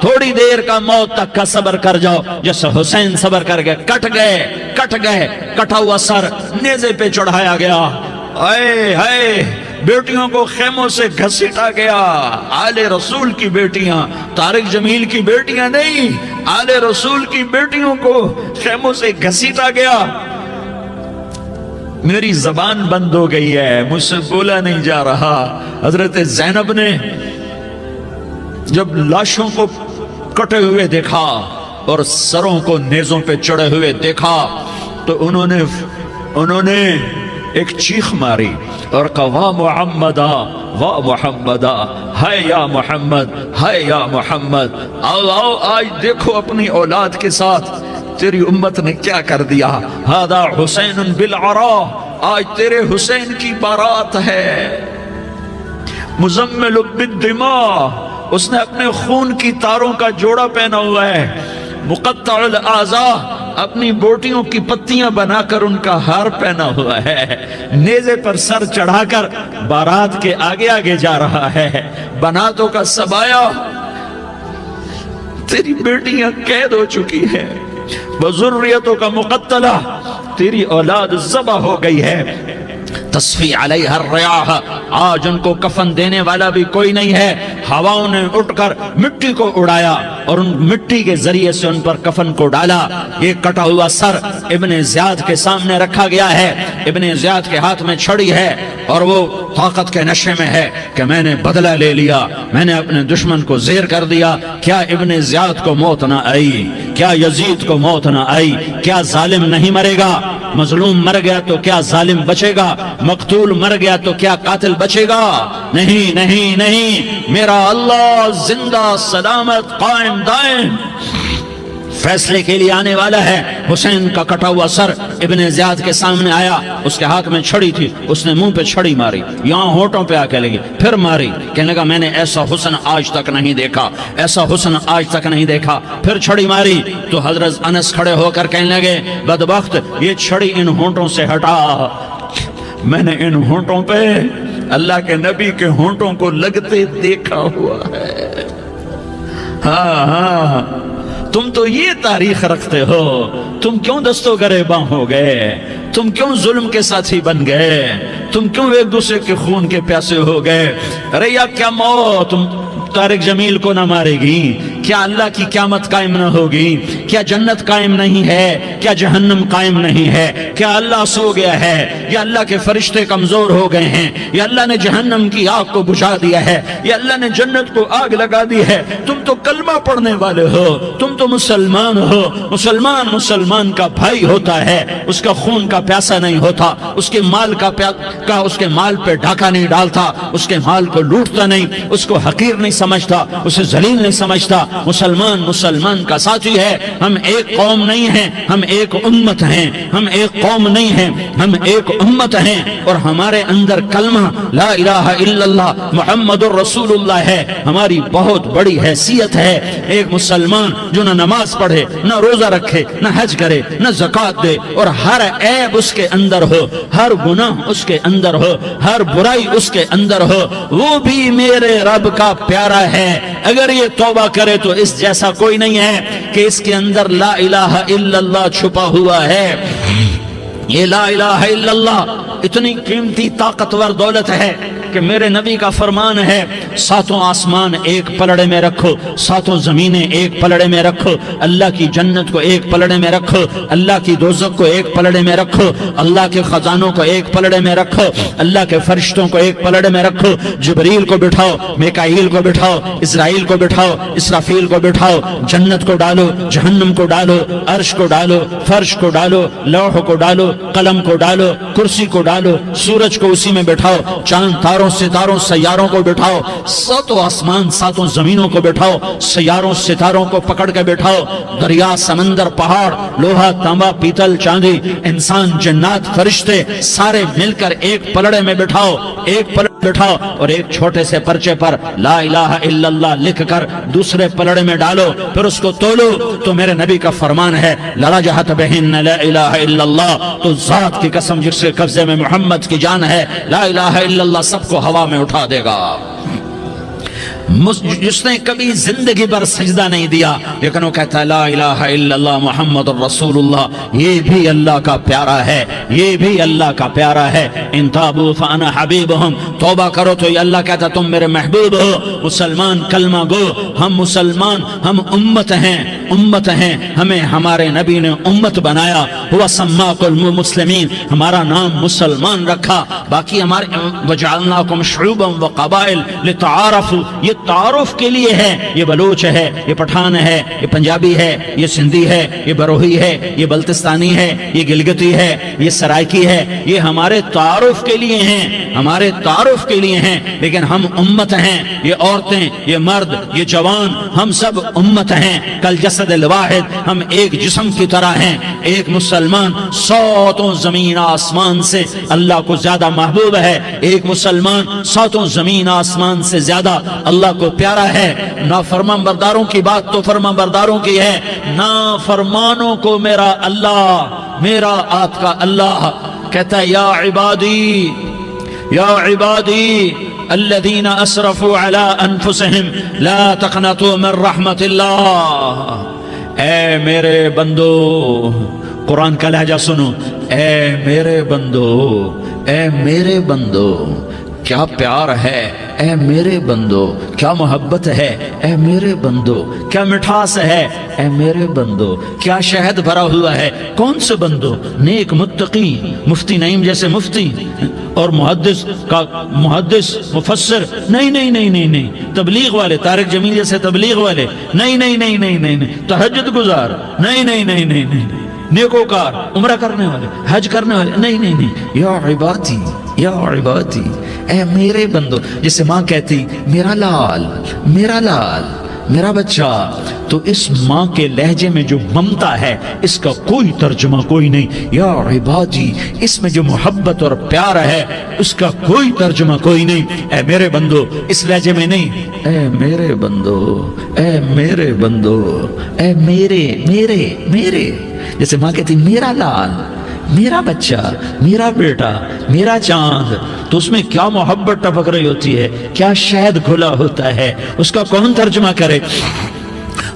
تھوڑی دیر کا موت تک کا صبر کر جاؤ، جیسے حسین صبر کر گئے، کٹ گئے، کٹا ہوا سر نیزے پہ چڑھایا گیا، اے بیٹیوں کو خیموں سے گھسیٹا گیا، آل رسول کی بیٹیاں، طارق جمیل کی بیٹیاں نہیں، آل رسول کی بیٹیوں کو خیموں سے گھسیٹا گیا۔ میری زبان بند ہو گئی ہے، مجھ سے بولا نہیں جا رہا۔ حضرت زینب نے جب لاشوں کو کٹے ہوئے دیکھا اور سروں کو نیزوں پہ چڑھے ہوئے دیکھا تو انہوں نے ایک چیخ ماری اور کہا واہ محمدہ، واہ محمدہ، ہے یا محمد، ہے یا محمد، آؤ آج دیکھو اپنی اولاد کے ساتھ تیری امت نے کیا کر دیا۔ ہذا حسین بالعراء، آج تیرے حسین کی بارات ہے۔ مزمل بالدماء، اس نے اپنے خون کی تاروں کا جوڑا پہنا ہوا ہے۔ مقطع الاعضاء، اپنی بوٹیوں کی پتیاں بنا کر ان کا ہار پہنا ہوا ہے، نیزے پر سر چڑھا کر بارات کے آگے آگے جا رہا ہے۔ بناتوں کا سبایا، تیری بیٹیاں قید ہو چکی ہیں، وذریتوں کا مقتلہ، تیری اولاد ذبح ہو گئی ہے۔ تصفی علیہ الریاح، آج ان کو کفن دینے والا بھی کوئی نہیں ہے۔ ہواؤں نے اٹھ کر مٹی کو اڑایا اور ان مٹی کے ذریعے سے ان پر کفن کو ڈالا۔ یہ کٹا ہوا سر ابن زیاد کے سامنے رکھا گیا ہے، ابن زیاد کے ہاتھ میں چھڑی ہے اور وہ طاقت کے نشے میں ہے کہ میں نے بدلہ لے لیا، میں نے اپنے دشمن کو زیر کر دیا۔ کیا ابن زیاد کو موت نہ آئی؟ کیا یزید کو موت نہ آئی؟ کیا ظالم نہیں مرے گا؟ مظلوم مر گیا تو کیا ظالم بچے گا؟ مقتول مر گیا تو کیا قاتل بچے گا؟ نہیں نہیں نہیں، میرا اللہ زندہ سلامت قائم دائم فیصلے کے لیے آنے والا ہے۔ حسین کا کٹا ہوا سر ابن زیاد کے سامنے آیا، اس کے ہاتھ میں چھڑی تھی، اس نے منہ پہ چھڑی ماری، یہاں ہونٹوں پہ آ کے لگی، پھر ماری، کہنے لگا میں نے ایسا حسن آج تک نہیں دیکھا، ایسا حسن آج تک نہیں دیکھا، پھر چھڑی ماری تو حضرت انس کھڑے ہو کر کہنے لگے بدبخت یہ چھڑی ان ہونٹوں سے ہٹا، میں نے ان ہونٹوں پہ اللہ کے نبی کے ہونٹوں کو لگتے دیکھا ہوا ہے۔ ہاں تم تو یہ تاریخ رکھتے ہو، تم کیوں دستوں گریباں ہو گئے؟ تم کیوں ظلم کے ساتھی بن گئے؟ تم کیوں ایک دوسرے کے خون کے پیاسے ہو گئے؟ ارے یا کیا موت طارق جمیل کو نہ مارے گی؟ کیا اللہ کی قیامت قائم نہ ہوگی؟ کیا جنت قائم نہیں ہے؟ کیا جہنم قائم نہیں ہے؟ کیا اللہ سو گیا ہے؟ یا اللہ کے فرشتے کمزور ہو گئے ہیں؟ یا اللہ نے جہنم کی آگ کو بجھا دیا ہے؟ یا اللہ نے جنت کو آگ لگا دی ہے؟ تم تو کلمہ پڑھنے والے ہو، تم تو مسلمان ہو۔ مسلمان کا بھائی ہوتا ہے، اس کا خون کا پیاسا نہیں ہوتا، اس کے مال اس کے مال پہ ڈاکہ نہیں ڈالتا، اس کے مال کو لوٹتا نہیں، اس کو حقیر نہیں سمجھتا، اسے ذلیل نہیں سمجھتا۔ مسلمان کا ساتھی ہے۔ ہم ایک قوم نہیں ہیں، ہم ایک امت ہیں، ہم ایک قوم نہیں ہیں، ہم ایک امت ہیں، اور ہمارے اندر کلمہ لا الہ الا اللہ محمد الرسول اللہ ہے، ہماری بہت بڑی حیثیت ہے۔ ایک مسلمان جو نہ نماز پڑھے، نہ روزہ رکھے، نہ حج کرے، نہ زکوٰۃ دے، اور ہر عیب اس کے اندر ہو، ہر گناہ اس کے اندر ہو، ہر برائی اس کے اندر ہو، وہ بھی میرے رب کا پیارا ہے۔ اگر یہ توبہ کرے تو اس جیسا کوئی نہیں ہے کہ اس کے اندر لا الہ الا اللہ چھپا ہوا ہے۔ یہ لا الہ الا اللہ اتنی قیمتی طاقتور دولت ہے کہ میرے نبی کا فرمان ہے ساتوں آسمان ایک پلڑے میں رکھو، ساتوں زمینیں ایک پلڑے میں رکھو، اللہ کی جنت کو ایک پلڑے میں رکھو، اللہ کی دوزخ کو ایک پلڑے میں رکھو، اللہ کے خزانوں کو ایک پلڑے میں رکھو، اللہ کے فرشتوں کو ایک پلڑے میں رکھو، جبریل کو بٹھاؤ، میکائیل کو بٹھاؤ، اسرائیل کو بٹھاؤ، اسرافیل کو بٹھاؤ، جنت کو ڈالو، جہنم کو ڈالو، عرش کو ڈالو، فرش کو ڈالو، لوح کو ڈالو، قلم کو ڈالو، کرسی کو ڈالو، سورج کو اسی میں بٹھاؤ، چاند تاروں ستاروں سیاروں کو بٹھاؤ، ساتوں آسمان ساتوں زمینوں کو بٹھاؤ، سیاروں ستاروں کو پکڑ کے بٹھاؤ، دریا سمندر پہاڑ لوہا تانبا پیتل چاندی انسان جنات فرشتے سارے مل کر ایک پلڑے میں بٹھاؤ، ایک پلڑے بٹھاؤ، اور ایک چھوٹے سے پرچے پر لا الہ الا اللہ لکھ کر دوسرے پلڑے میں ڈالو، پھر اس کو تولو تو میرے نبی کا فرمان ہے لرجحت بہن لا الہ الا اللہ، تو ذات کی قسم جس کے قبضے میں محمد کی جان ہے، لا الہ الا اللہ سب کو ہوا میں اٹھا دے گا۔ جس نے کبھی زندگی پر سجدہ نہیں دیا لیکن وہ کہتا ہے لا الہ الا اللہ محمد الرسول اللہ، یہ بھی اللہ کا پیارا ہے، یہ بھی اللہ کا پیارا ہے۔ ان تابوا فانا حبیبہم، توبہ کرو تو یہ اللہ کہتا تم میرے محبوب ہو۔ مسلمان کلمہ گو، ہم مسلمان، ہم امت ہیں، امت ہیں، ہمیں ہمارے نبی نے امت بنایا، ہوا سماکم المسلمین، ہمارا نام مسلمان رکھا، باقی ہمارے وجعلناکم شعوبا وقبائل لتعارفوا، یہ تعارف کے لیے ہے، یہ بلوچ ہے، یہ پٹھان ہے، یہ پنجابی ہے، یہ سندھی ہے، یہ بروہی ہے، یہ بلتستانی ہے، یہ گلگتی ہے، یہ سرائکی ہے، یہ ہمارے تعارف کے لیے ہیں، ہمارے تعارف کے لیے ہیں، لیکن ہم امت ہیں، یہ عورتیں، یہ مرد، یہ جوان، ہم سب امت ہیں، کل جسد الواحد، ہم ایک جسم کی طرح ہیں۔ ایک مسلمان سوتوں زمین آسمان سے اللہ کو زیادہ محبوب ہے، ایک مسلمان سوتوں زمین آسمان سے زیادہ اللہ کو پیارا ہے۔ نافرمان برداروں کی بات تو فرمان برداروں کی ہے، نافرمانوں کو میرا اللہ، میرا آپ کا اللہ کہتا ہے یا عبادی، یا عبادی الذین اسرفوا علی انفسہم لا تقنطوا من رحمت اللہ، اے میرے بندو، قرآن کا لہجہ سنو، اے میرے بندو، اے میرے بندو، کیا پیار ہے، اے میرے بندو، کیا محبت ہے، اے میرے بندو، کیا مٹھاس ہے، اے میرے بندو، کیا شہد بھرا ہوا ہے۔ کون سے بندو؟ نیک متقی، مفتی نعیم جیسے مفتی اور محدث مفسر، نہیں نہیں نہیں نہیں نہیں، تبلیغ والے، طارق جمیل جیسے تبلیغ والے، نہیں نہیں نہیں نہیں نہیں، تہجد گزار، نہیں نہیں نہیں نہیں نہیں، نیکوکار، عمرہ کرنے والے، حج کرنے والے، نہیں نہیں نہیں، یا عبادی، یا عبادی، اے میرے بندو، جسے ماں کہتی میرا لال، میرا لال، میرا بچہ، تو اس ماں کے لہجے میں جو ممتا ہے اس کا کوئی ترجمہ کوئی نہیں۔ یا عبادی، اس میں جو محبت اور پیار ہے اس کا کوئی ترجمہ کوئی نہیں۔ اے میرے بندو، اس لہجے میں نہیں، اے میرے بندو، اے میرے بندو، اے میرے میرے میرے، جیسے ماں کہتی میرا لال، میرا بچہ، میرا بیٹا، میرا چاند، تو اس میں کیا محبت ٹپک رہی ہوتی ہے، کیا شہد کھلا ہوتا ہے، اس کا کون ترجمہ کرے؟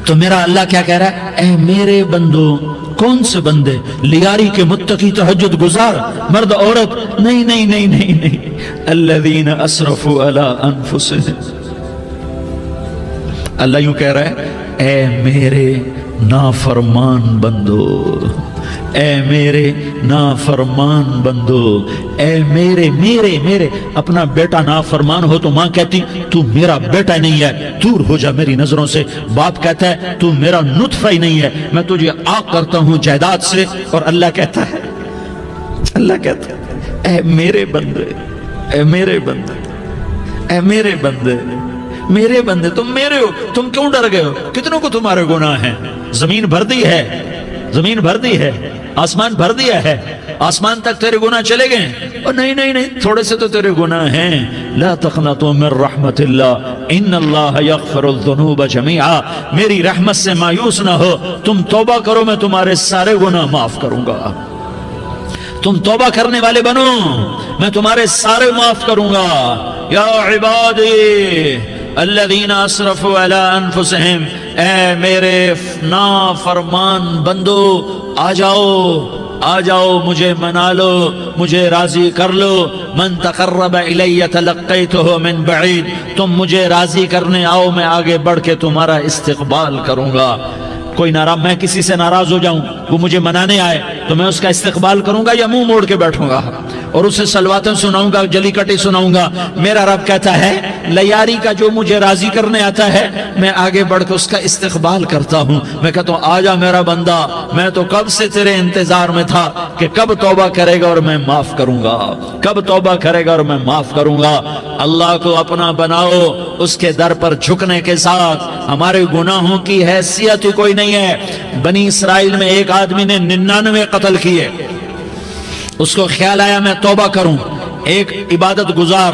تو میرا اللہ کیا کہہ رہا ہے؟ اے میرے بندو، کون سے بندے؟ لیاری کے متقی، تہجد گزار، مرد عورت، نہیں نہیں نہیں نہیں نہیں، الذین اسرفوا علی انفسہم، اللہ یوں کہہ رہا ہے اے میرے نافرمان بندو، اے میرے نافرمان بندو، اے میرے میرے میرے، اپنا بیٹا نافرمان ہو تو ماں کہتی تو میرا بیٹا نہیں ہے، دور ہو جا میری نظروں سے۔ باپ کہتا ہے تو میرا نطفہ ہی نہیں ہے، میں تجھے عاق کرتا ہوں جائیداد سے۔ اور اللہ کہتا ہے، اللہ کہتا ہے اے میرے بندے، اے میرے بندے، اے میرے بندے، میرے بندے، تم میرے ہو، تم کیوں ڈر گئے ہو؟ کتنوں کو تمہارے گناہ ہیں؟ زمین بھر دی ہے، زمین بھر دی ہے، آسمان بھر دیا ہے، آسمان تک تیرے گناہ چلے گئے؟ اور نہیں نہیں نہیں، تھوڑے سے تو تیرے گناہ ہیں۔ لا تقنطوا من رحمت اللہ ان اللہ یغفر الذنوب جميعا، میری رحمت سے مایوس نہ ہو، تم توبہ کرو میں تمہارے سارے گناہ معاف کروں گا۔ تم توبہ کرنے والے بنو، میں تمہارے سارے معاف کروں گا۔ یا عبادی الذین اسرفوا علی انفسہم، اے میرے نافرمان بندو، آ جاؤ، آ جاؤ، مجھے منا لو، مجھے راضی کر لو۔ من تقرب الی تلقیتہ من بعید، تم مجھے راضی کرنے آؤ، میں آگے بڑھ کے تمہارا استقبال کروں گا۔ کوئی ناراض، میں کسی سے ناراض ہو جاؤں، وہ مجھے منانے آئے تو میں اس کا استقبال کروں گا یا منہ موڑ کے بیٹھوں گا اور اسے سلواتیں سناؤں گا، جلی کٹی سناؤں گا؟ میرا رب کہتا ہے لیاری کا جو مجھے راضی کرنے آتا ہے میں آگے بڑھ کے اس کا استقبال کرتا ہوں۔ میں کہتا ہوں آ جا میرا بندہ، میں تو کب سے تیرے انتظار میں تھا کہ کب توبہ کرے گا اور میں معاف کروں گا، کب توبہ کرے گا اور میں معاف کروں گا۔ اللہ کو اپنا بناؤ، اس کے در پر جھکنے کے ساتھ ہمارے گناہوں کی حیثیت ہی کوئی نہیں ہے۔ بنی اسرائیل میں ایک آدمی نے 99 قتل کیے، اس کو خیال آیا میں توبہ کروں، ایک عبادت گزار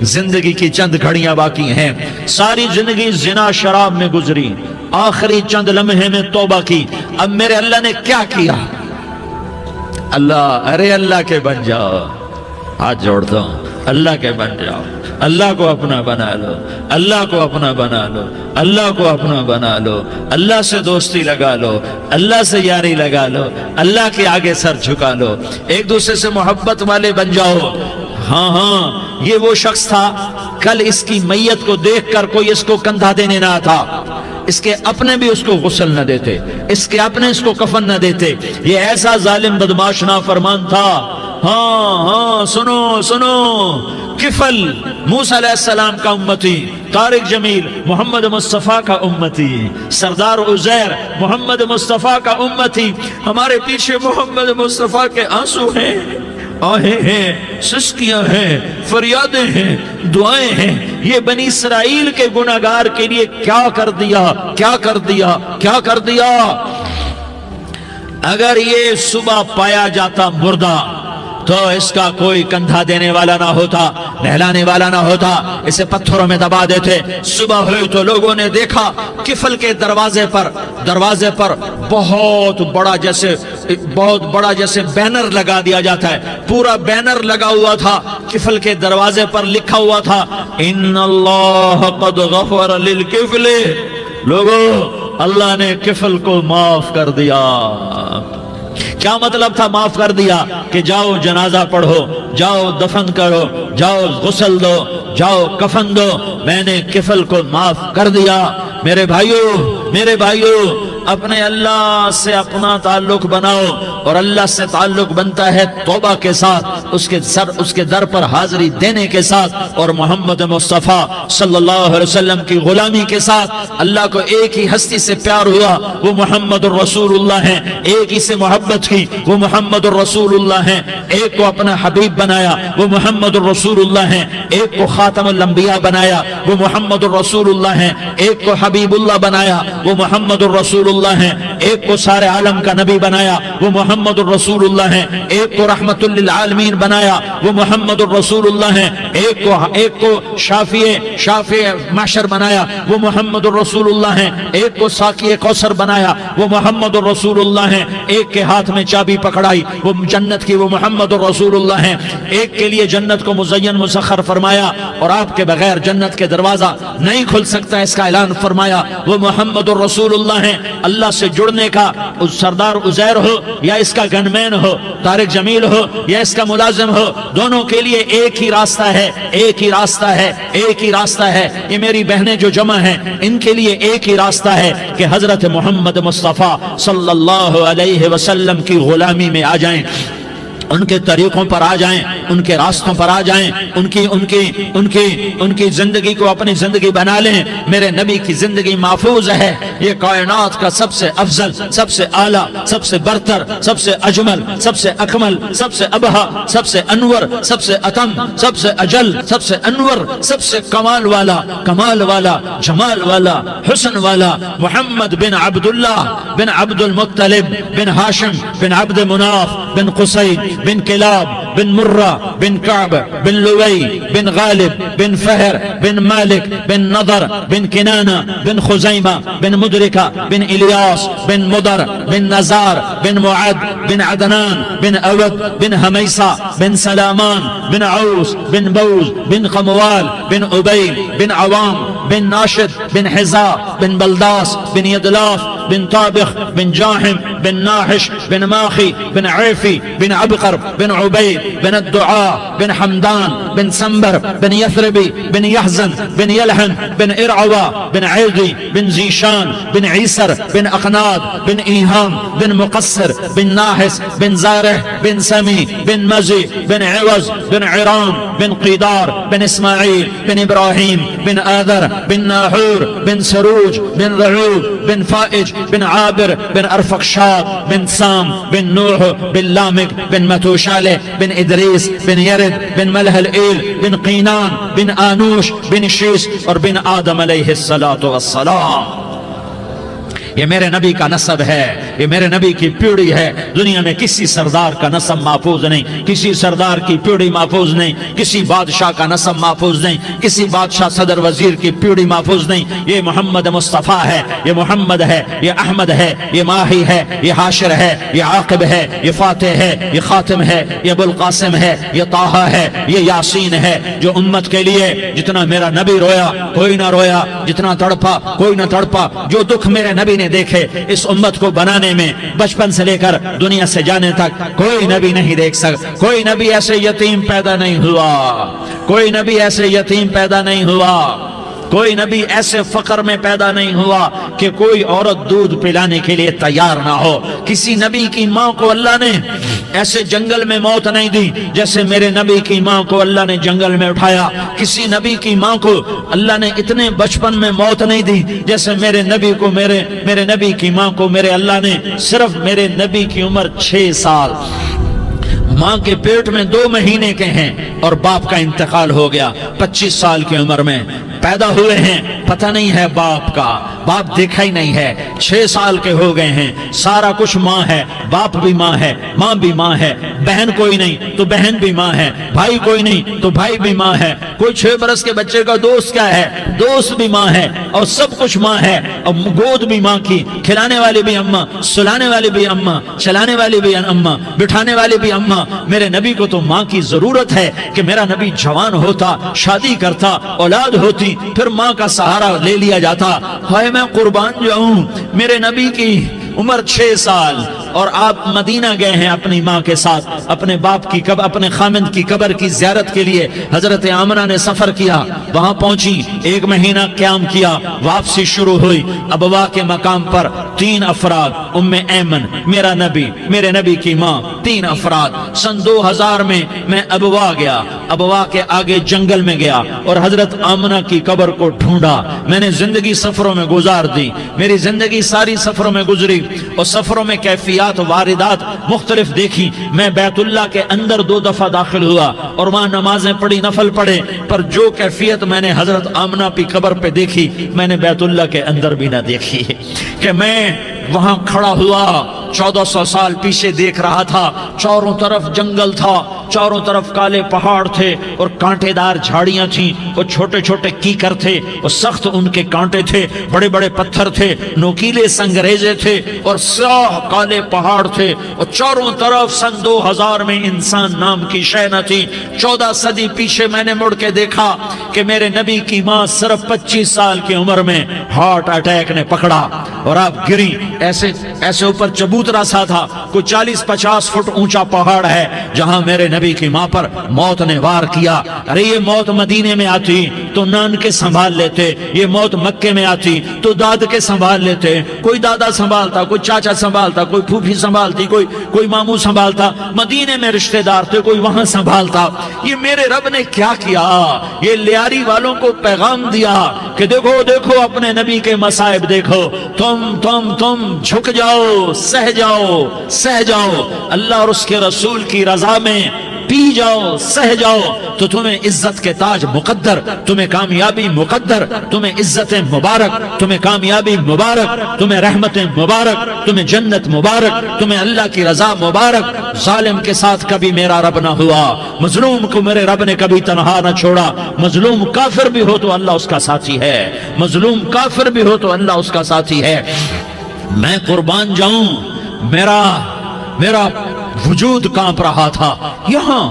زندگی کی چند گھڑیاں باقی ہیں، ساری زندگی زنا شراب میں گزری، آخری چند لمحے میں توبہ کی، اب میرے اللہ نے کیا کیا؟ اللہ، ارے اللہ کے بن جاؤ، ہاتھ جوڑتا ہوں، اللہ کے بن جاؤ، اللہ کو اپنا بنا لو، اللہ کو اپنا بنا لو، اللہ کو اپنا بنا لو، اللہ سے دوستی لگا لو، اللہ سے یاری لگا لو، اللہ کے آگے سر جھکا لو، ایک دوسرے سے محبت والے بن جاؤ۔ ہاں ہاں، یہ وہ شخص تھا، کل اس کی میت کو دیکھ کر کوئی اس کو کندھا دینے نہ تھا، اس کے اپنے بھی اس کو غسل نہ دیتے، اس کے اپنے اس کو کفن نہ دیتے، یہ ایسا ظالم بدماش نافرمان تھا۔ ہاں ہاں، سنو سنو، کفل موسیٰ علیہ السلام کا امتی، طارق جمیل محمد مصطفیٰ کا امتی، سردار عزیر محمد مصطفیٰ کا امتی، ہمارے پیچھے محمد مصطفیٰ کے آنسو ہیں، آہیں ہیں، سسکیاں ہیں، فریادیں ہیں، دعائیں ہیں، یہ بنی اسرائیل کے گناہگار کے لیے کیا کر دیا، کیا کر دیا، کیا کر دیا۔ اگر یہ صبح پایا جاتا مردہ تو اس کا کوئی کندھا دینے والا نہ ہوتا، نہلانے والا نہ ہوتا، اسے پتھروں میں دبا دیتے۔ صبح ہوئی تو لوگوں نے دیکھا کفل کے دروازے پر بہت بڑا جیسے بینر لگا دیا جاتا ہے، پورا بینر لگا ہوا تھا، کفل کے دروازے پر لکھا ہوا تھا ان اللہ قد غفر للکفل، لوگوں اللہ نے کفل کو معاف کر دیا۔ کیا مطلب تھا معاف کر دیا؟ کہ جاؤ جنازہ پڑھو، جاؤ دفن کرو، جاؤ غسل دو، جاؤ کفن دو، میں نے کفل کو معاف کر دیا۔ میرے بھائیو، اپنے اللہ سے اپنا تعلق بناؤ، اور اللہ سے تعلق بنتا ہے توبہ کے ساتھ، اس کے در پر حاضری دینے کے ساتھ، اور محمد مصطفیٰ صلی اللہ علیہ وسلم کی غلامی کے ساتھ۔ اللہ کو ایک ہی ہستی سے پیار ہوا، وہ محمد الرسول اللہ ہیں، ایک ہی سے محبت کی، وہ محمد الرسول اللہ ہیں، ایک کو اپنا حبیب بنایا، وہ محمد الرسول اللہ ہیں، ایک کو خاتم الانبیاء بنایا، وہ محمد الرسول اللہ ہیں، ایک کو حبیب اللہ بنایا، وہ محمد الرسول اللہ ہیں، ایک کو سارے عالم کا نبی بنایا، وہ محمد الرسول اللہ ہیں، ایک کو رحمت للعالمین بنایا، وہ محمد الرسول اللہ ہیں، ایک کو شافع محشر بنایا، وہ محمد الرسول اللہ ہیں، ایک کو ساقی کوثر بنایا، وہ محمد الرسول اللہ ہیں، ایک کے ہاتھ میں چابی پکڑائی وہ جنت کی، وہ محمد الرسول اللہ ہیں، ایک کے لیے جنت کو مزین مسخر فرمایا، اور آپ کے بغیر جنت کے دروازہ نہیں کھل سکتا اس کا اعلان فرمایا، وہ محمد الرسول اللہ ہیں۔ اللہ سے جڑنے کا سردار عزیر ہو یا اس کا گنمین ہو، طارق جمیل ہو یا اس کا ملازم ہو، دونوں کے لیے ایک ہی راستہ ہے، ایک ہی راستہ ہے، ایک ہی راستہ ہے۔ یہ میری بہنیں جو جمع ہیں ان کے لیے ایک ہی راستہ ہے کہ حضرت محمد مصطفیٰ صلی اللہ علیہ وسلم کی غلامی میں آ جائیں، ان کے طریقوں پر آ جائیں، ان کے راستوں پر آ جائیں، ان کی زندگی کو اپنی زندگی بنا لیں۔ میرے نبی کی زندگی محفوظ ہے، یہ کائنات کا سب سے افضل، سب سے اعلیٰ، سب سے برتر، سب سے اجمل، سب سے اکمل، سب سے ابہا، سب سے انور، سب سے اتم، سب سے اجل، سب سے انور، سب سے کمال والا، جمال والا، حسن والا، محمد بن عبداللہ بن عبد المطلب بن ہاشم بن عبد مناف بن قصی بن کلاب بن مرہ بن کعب بن لوی بن غالب بن فہر بن مالک بن نضر بن کنانہ بن خزیمہ بن مدرکہ بن الیاس بن مدر بن نزار بن معد بن عدنان بن اود بن حمیسہ بن سلامان بن عوس بن بوز بن قموال بن عبید بن عوام بن ناشد بن حزا بن بلداس بن یدلاف بن طابخ بن جاحم بن ناحش بن ماخی بن عیفی بن عبقر بن عبید بن الدعاء بن حمدان بن سنبر بن يثربي بن يحزن بن يلحن بن إرعوى بن عيغي بن زيشان بن عيسر بن أقناد بن إيهام بن مقصر بن ناحس بن زارح بن سمي بن مزي بن عوز بن عرام بن قيدار بن إسماعيل بن إبراهيم بن آذر بن ناحور بن سروج بن رعوب بن فائج بن عابر بن أرفقشاد بن سام بن نوح بن لامك بن متوشالة بن إدريس بن يرد بن ملح الإيل بن قينان بن آنوش بن شيس اور بن آدم علیہ الصلاة والسلام۔ یہ میرے نبی کا نسب ہے، یہ میرے نبی کی پیوڑی ہے. دنیا میں کسی سردار کا نسب محفوظ نہیں, کسی سردار کی پیوڑی محفوظ نہیں, کسی بادشاہ کا نسب محفوظ نہیں, کسی بادشاہ صدر وزیر کی پیوڑی محفوظ نہیں. یہ محمد مصطفیٰ ہے, یہ محمد ہے, یہ احمد ہے, یہ ماہی ہے, یہ حاشر ہے, یہ عاقب ہے, یہ فاتح ہے, یہ خاتم ہے, یہ ابو القاسم ہے, یہ طٰہٰ ہے, یہ یاسین ہے. جو امت کے لیے جتنا میرا نبی رویا کوئی نہ رویا, جتنا تڑپا کوئی نہ تڑپا, جو دکھ میرے نبی نے دیکھے اس امت کو بنانے میں بچپن سے لے کر دنیا سے جانے تک کوئی نبی نہیں دیکھ سکتا. کوئی نبی ایسے یتیم پیدا نہیں ہوا, کوئی نبی ایسے یتیم پیدا نہیں ہوا, کوئی نبی ایسے فقر میں پیدا نہیں ہوا کہ کوئی عورت دودھ پلانے کے لیے تیار نہ ہو. کسی نبی کی ماں کو اللہ نے ایسے جنگل میں موت نہیں دی جیسے میرے نبی کی ماں کو اللہ نے جنگل میں اٹھایا. کسی نبی کی ماں کو اللہ نے اتنے بچپن میں موت نہیں دی جیسے میرے نبی کو, میرے نبی کی ماں کو میرے اللہ نے صرف میرے نبی کی عمر 6 سال, ماں کے پیٹ میں 2 مہینے کے ہیں اور باپ کا انتقال ہو گیا 25 سال کی عمر میں پیدا ہوئے ہیں. پتہ نہیں ہے باپ کا, باپ دیکھا ہی نہیں ہے. 6 سال کے ہو گئے ہیں, سارا کچھ ماں ہے, باپ بھی ماں ہے, ماں بھی ماں ہے, بہن کوئی نہیں تو بہن بھی ماں ہے, بھائی کوئی نہیں تو بھائی بھی ماں ہے, کوئی 6 برس کے بچے کا دوست کیا ہے, دوست بھی ماں ہے, اور سب کچھ ماں ہے. اور گود بھی ماں کی, کھلانے والی بھی اماں, سلانے والی بھی اماں, چلانے والی بھی اماں, بٹھانے والی بھی اماں. میرے نبی کو تو ماں کی ضرورت ہے کہ میرا نبی جوان ہوتا, شادی کرتا, اولاد ہوتی, پھر ماں کا سہارا لے لیا جاتا. ہائے میں قربان جاؤں, میرے نبی کی عمر 6 سال اور آپ مدینہ گئے ہیں اپنی ماں کے ساتھ, اپنے باپ کی اپنے خامند کی قبر کی زیارت کے لیے. حضرت آمنہ نے سفر کیا, وہاں پہنچی, 1 مہینہ قیام کیا, واپسی شروع ہوئی. ابوا کے مقام پر 3 افراد, ام ایمن, میرا نبی, میرے نبی کی ماں, 3 افراد. سن 2000 میں ابوا گیا, ابوا کے آگے جنگل میں گیا اور حضرت آمنہ کی قبر کو ڈھونڈا. میں نے زندگی سفروں میں گزار دی, میری زندگی ساری سفروں میں گزری اور سفروں میں کیفیات واردات مختلف دیکھی. میں بیت اللہ کے اندر 2 دفعہ داخل ہوا اور وہاں نمازیں پڑھی, نفل پڑھے, پر جو کیفیت میں نے حضرت آمنہ کی قبر پہ دیکھی میں نے بیت اللہ کے اندر بھی نہ دیکھی. کہ میں وہاں کھڑا ہوا 1400 سال پیچھے دیکھ رہا تھا, چاروں طرف جنگل تھا, چاروں طرف کالے پہاڑ تھے اور کانٹے دار جھاڑیاں تھیں, اور چھوٹے چھوٹے کیکر تھے اور سخت ان کے کانٹے تھے, بڑے بڑے پتھر تھے, نوکیلے سنگریزے تھے اور سیاہ کالے پہاڑ تھے, اور چاروں طرف سن 2000 میں انسان نام کی شے نہ تھی. 14 صدی پیچھے میں نے مڑ کے دیکھا کہ میرے نبی کی ماں صرف 25 سال کی عمر میں ہارٹ اٹیک نے پکڑا اور آپ گری. ایسے اوپر چبوترا سا تھا, کوئی 40-50 فٹ اونچا پہاڑ ہے جہاں میرے نبی کی ماں پر موت نے وار کیا. ارے یہ موت مدینے میں آتی تو نان کے سنبھال لیتے, یہ موت مکے میں آتی تو داد کے سنبھال لیتے. کوئی دادا سنبھالتا, کوئی چاچا سنبھالتا, کوئی پھوپھی سنبھالتی, کوئی ماموں سنبھالتا. مدینے میں رشتہ دار تھے, کوئی وہاں سنبھالتا. یہ میرے رب نے کیا کیا, یہ لیاری والوں کو پیغام دیا کہ دیکھو دیکھو اپنے نبی کے مصائب دیکھو, تم جھک جاؤ, سہ جاؤ, اللہ اور اس کے رسول کی رضا میں پی جاؤ, سہ جاؤ, تو تمہیں عزت کے تاج مقدر, تمہیں کامیابی مقدر, تمہیں عزت مبارک, تمہیں کامیابی مبارک, تمہیں رحمت مبارک, تمہیں جنت مبارک, تمہیں اللہ کی رضا مبارک. ظالم کے ساتھ کبھی میرا رب نہ ہوا, مظلوم کو میرے رب نے کبھی تنہا نہ چھوڑا. مظلوم کافر بھی ہو تو اللہ اس کا ساتھی ہے, مظلوم کافر بھی ہو تو اللہ اس کا ساتھی ہے. میں قربان جاؤں, میرا وجود کانپ رہا تھا. یہاں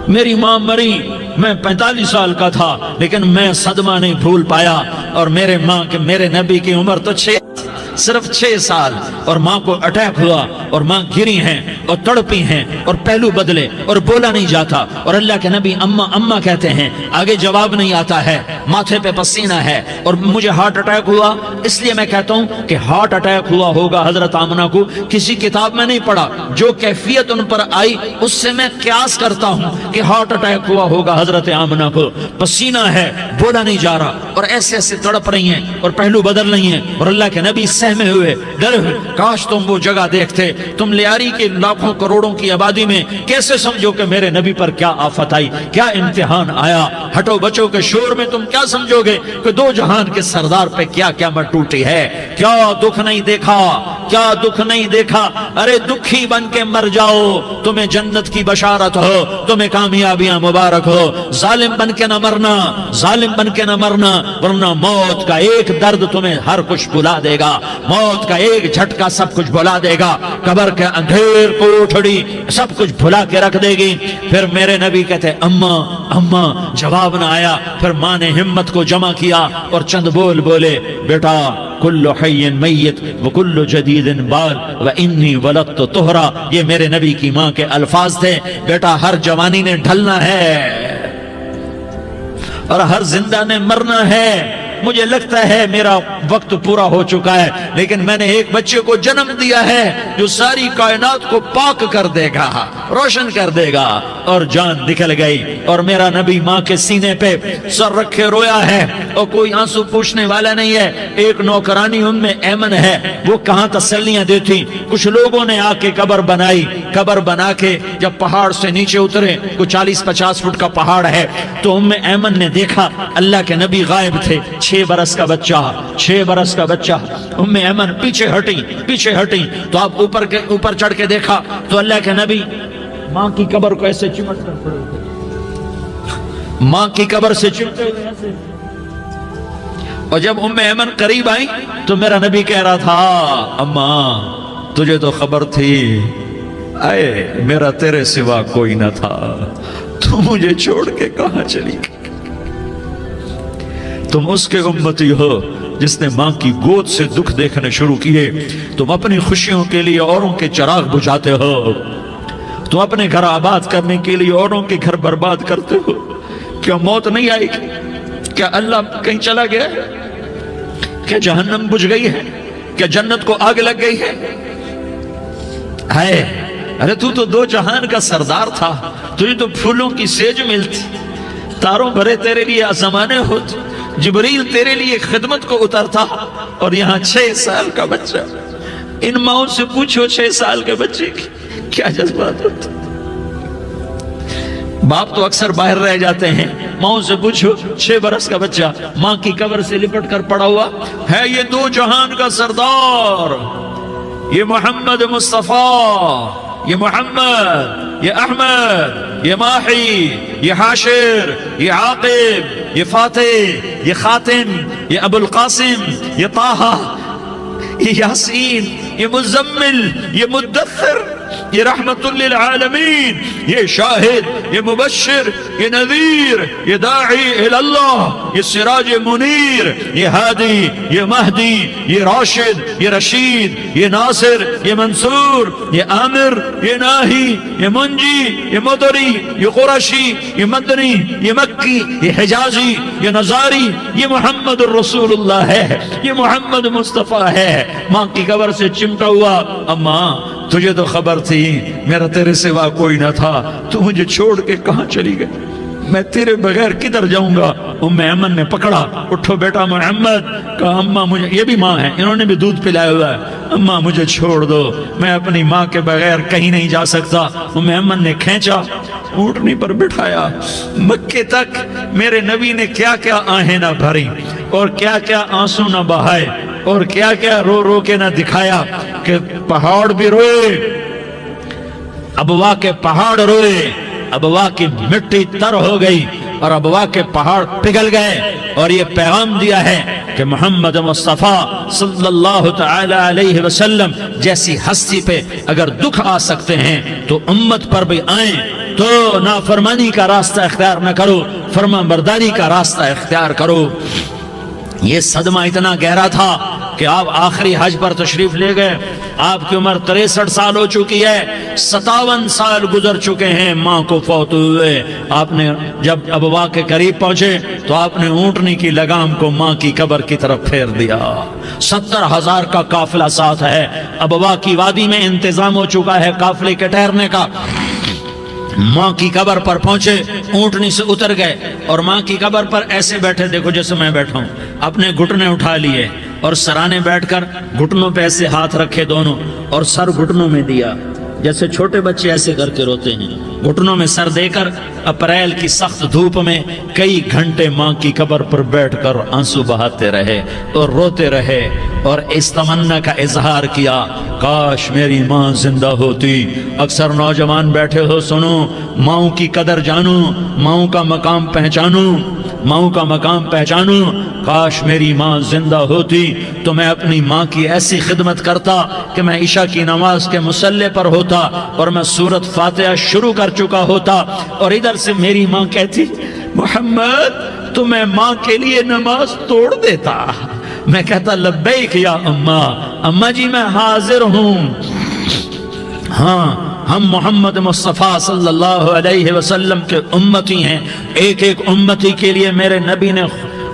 میری ماں مری, میں 45 سال کا تھا, لیکن میں صدمہ نہیں بھول پایا. اور میرے نبی کی عمر تو صرف 6 سال, اور ماں کو اٹیک ہوا اور ماں گری ہیں اور تڑپی ہیں اور پہلو بدلے اور بولا نہیں جاتا, اور اللہ کے نبی اماں کہتے ہیں, آگے جواب نہیں آتا ہے, ماتھے پہ پسینہ ہے, اور مجھے ہارٹ اٹیک ہوا. اس لیے میں کہتا ہوں کہ ہارٹ اٹیک ہوا ہوگا حضرت آمنہ کو, کسی کتاب میں نہیں پڑھا, جو کیفیت ان پر آئی اس سے میں قیاس کرتا ہوں کہ ہارٹ اٹیک ہوا ہوگا حضرت آمنہ کو. پسینہ ہے, بولا نہیں جا رہا, اور ایسے تڑپ رہی ہیں اور پہلو بدل رہی ہیں, اور اللہ کے نبی سہمے ہوئے, ڈرے ہوئے. کاش تم وہ جگہ دیکھتے, تم لیاری کے لاکھوں کروڑوں کی آبادی میں کیسے سمجھو کہ میرے نبی پر کیا آفت آئی, کیا امتحان آیا. ہٹو بچوں کے شور میں تم کیا سمجھو گے کہ 2 جہان کے سردار پہ کیا قیامت ٹوٹی ہے, کیا دکھ نہیں دیکھا, کیا دکھ نہیں دیکھا؟ ارے دکھی بن کے مر جاؤ، تمہیں جنت کی بشارت ہو، تمہیں کامیابیاں مبارک ہو۔ ظالم بن کے نہ مرنا، ظالم بن کے نہ مرنا، ورنہ موت کا ایک درد تمہیں ہر کچھ بھلا دے گا، موت کا ایک جھٹکا سب کچھ بھلا دے گا، قبر کے اندھیر کوٹھڑی سب کچھ بھلا کے رکھ دے گی۔ پھر میرے نبی کہتے اماں اماں، جواب نہ آیا۔ پھر ماں نے ہمت کو جمع کیا اور چند بول بولے، بیٹا کل حی میت وکل جدید بال وانی ولدت طہرا، یہ میرے نبی کی ماں کے الفاظ تھے۔ بیٹا ہر جوانی نے ڈھلنا ہے اور ہر زندہ نے مرنا ہے۔ مجھے لگتا ہے میرا وقت پورا ہو چکا ہے، لیکن میں نے ایک بچے کو جنم دیا ہے جو ساری کائنات کو پاک کر دے گا، روشن کر دے گا۔ اور جان نکل گئی اور میرا نبی ماں کے سینے پہ سر رکھے رویا ہے اور کوئی آنسو پوچھنے والا نہیں ہے۔ ایک نوکرانی ام ایمن ہے، وہ کہاں تسلیاں دیتی۔ کچھ لوگوں نے آ کے قبر بنائی، قبر بنا کے جب پہاڑ سے نیچے اترے، کوئی 40-50 فٹ کا پہاڑ ہے، تو ام ایمن نے دیکھا اللہ کے نبی غائب تھے، 6 برس کا بچہ، 6 برس کا بچہ۔ ام ایمن پیچھے ہٹی تو آپ اوپر چڑھ کے دیکھا تو اللہ کے نبی ماں کی قبر کو ایسے چمٹ کر پڑے، ماں کی قبر سے چمٹے ہوئے ایسے۔ اور جب ام ایمن قریب آئی تو میرا نبی کہہ رہا تھا اماں تجھے تو خبر تھی، اے میرا تیرے سوا کوئی نہ تھا، تو مجھے چھوڑ کے کہاں چلی گئی؟ تم اس کے امتی ہو جس نے ماں کی گود سے دکھ دیکھنے شروع کیے۔ تم اپنی خوشیوں کے لیے اوروں کے چراغ بجھاتے ہو، تم اپنے گھر آباد کرنے کے لیے اوروں کے گھر برباد کرتے ہو۔ کیا موت نہیں آئے گی؟ کیا اللہ کہیں چلا گیا ہے؟ کیا جہنم بجھ گئی ہے؟ کیا جنت کو آگ لگ گئی ہے؟ ارے تو 2 جہان کا سردار تھا، تجھے تو پھولوں کی سیج ملتی، تاروں بھرے تیرے لیے آسمانے ہوتے، جبریل تیرے لیے خدمت کو اترتا، اور یہاں 6 سال کا بچہ۔ ان ماؤں سے پوچھو 6 سال کے بچے کی کیا جذبات ہوتے۔ باپ تو اکثر باہر رہ جاتے ہیں، ماؤں سے پوچھو 6 برس کا بچہ ماں کی قبر سے لپٹ کر پڑا ہوا ہے۔ یہ 2 جہان کا سردار، یہ محمد مصطفیٰ، یہ محمد، یہ احمد، یہ ماحی، یہ حاشر، یہ عاقب، یہ فاتح، یہ خاتم، یہ ابو القاسم، یہ طٰہٰ، یہ یاسین، یہ مزمل، یہ مدثر، یہ رحمت للعالمین، یہ شاہد، یہ مبشر، یہ نذیر، یہ داعی اللہ، یہ سراج منیر، یہ ہادی، یہ مہدی، یہ راشد، یہ رشید، یہ ناصر، یہ منصور، یہ عامر، یہ ناہی، یہ منجی، یہ مدری، یہ قرشی، یہ مدنی، یہ مکی، یہ حجازی، یہ نظاری، یہ محمد الرسول اللہ ہے، یہ محمد مصطفیٰ ہے۔ ماں کی قبر سے چمٹا ہوا، اماں تجھے تو خبر تھی میرا تیرے سوا کوئی نہ تھا، تو مجھے چھوڑ کے کہاں چلی گئی؟ میں تیرے بغیر کدھر جاؤں گا؟ ام ایمن نے پکڑا، اٹھو بیٹا محمد، کہا اماں مجھے، یہ بھی ماں ہے، انہوں نے بھی دودھ پلایا ہوا ہے، اماں مجھے چھوڑ دو، میں اپنی ماں کے بغیر کہیں نہیں جا سکتا۔ ام ایمن نے کھینچا، اونٹنی پر بٹھایا، مکے تک میرے نبی نے کیا کیا آہیں نہ بھری اور کیا کیا آنسو نہ بہائے اور کیا کیا رو رو کے نہ دکھایا کہ پہاڑ بھی روئے، ابوا کے پہاڑ روئے، ابوا کی مٹی تر ہو گئی اور ابوا کے پہاڑ پگھل گئے۔ اور یہ پیغام دیا ہے کہ محمد مصطفیٰ صلی اللہ تعالی علیہ وسلم جیسی ہستی پہ اگر دکھ آ سکتے ہیں تو امت پر بھی آئیں، تو نافرمانی کا راستہ اختیار نہ کرو، فرما برداری کا راستہ اختیار کرو۔ یہ صدمہ اتنا گہرا تھا کہ آپ آخری حج پر تشریف لے گئے، آپ کی عمر 63 سال ہو چکی ہے، 57 سال گزر چکے ہیں ماں کو فوت ہوئے۔ آپ نے جب ابوا کے قریب پہنچے تو آپ نے اونٹنی کی لگام کو ماں کی قبر کی طرف پھیر دیا۔ 70,000 کا قافلہ ساتھ ہے، ابوا کی وادی میں انتظام ہو چکا ہے قافلے کے ٹھہرنے کا۔ ماں کی قبر پر پہنچے، اونٹنی سے اتر گئے اور ماں کی قبر پر ایسے بیٹھے، دیکھو جیسے میں بیٹھا ہوں، اپنے گھٹنے اٹھا لیے اور سرانے بیٹھ کر گھٹنوں پہ ایسے ہاتھ رکھے دونوں اور سر گھٹنوں میں دیا جیسے چھوٹے بچے ایسے کر کے روتے ہیں، گھٹنوں میں سر دے کر اپریل کی سخت دھوپ میں کئی گھنٹے ماں کی قبر پر بیٹھ کر آنسو بہاتے رہے اور روتے رہے اور اس تمنا کا اظہار کیا، کاش میری ماں زندہ ہوتی۔ اکثر نوجوان بیٹھے ہو، سنو، ماؤں کی قدر جانو، ماؤں کا مقام پہچانو، ماؤں کا مقام پہچانو۔ کاش میری ماں زندہ ہوتی تو میں اپنی ماں کی ایسی خدمت کرتا کہ میں عشاء کی نماز کے مصلی پر ہوتا اور میں سورۃ فاتحہ شروع کر چکا ہوتا، اور ادھر سے میری ماں کہتی محمد تو میں ماں کے لیے نماز توڑ دیتا۔ میں کہتا لبیک یا اماں، اماں جی میں حاضر ہوں۔ ہاں، ہم محمد مصطفیٰ صلی اللہ علیہ وسلم کے امتی ہیں، ایک ایک امتی کے لیے میرے نبی نے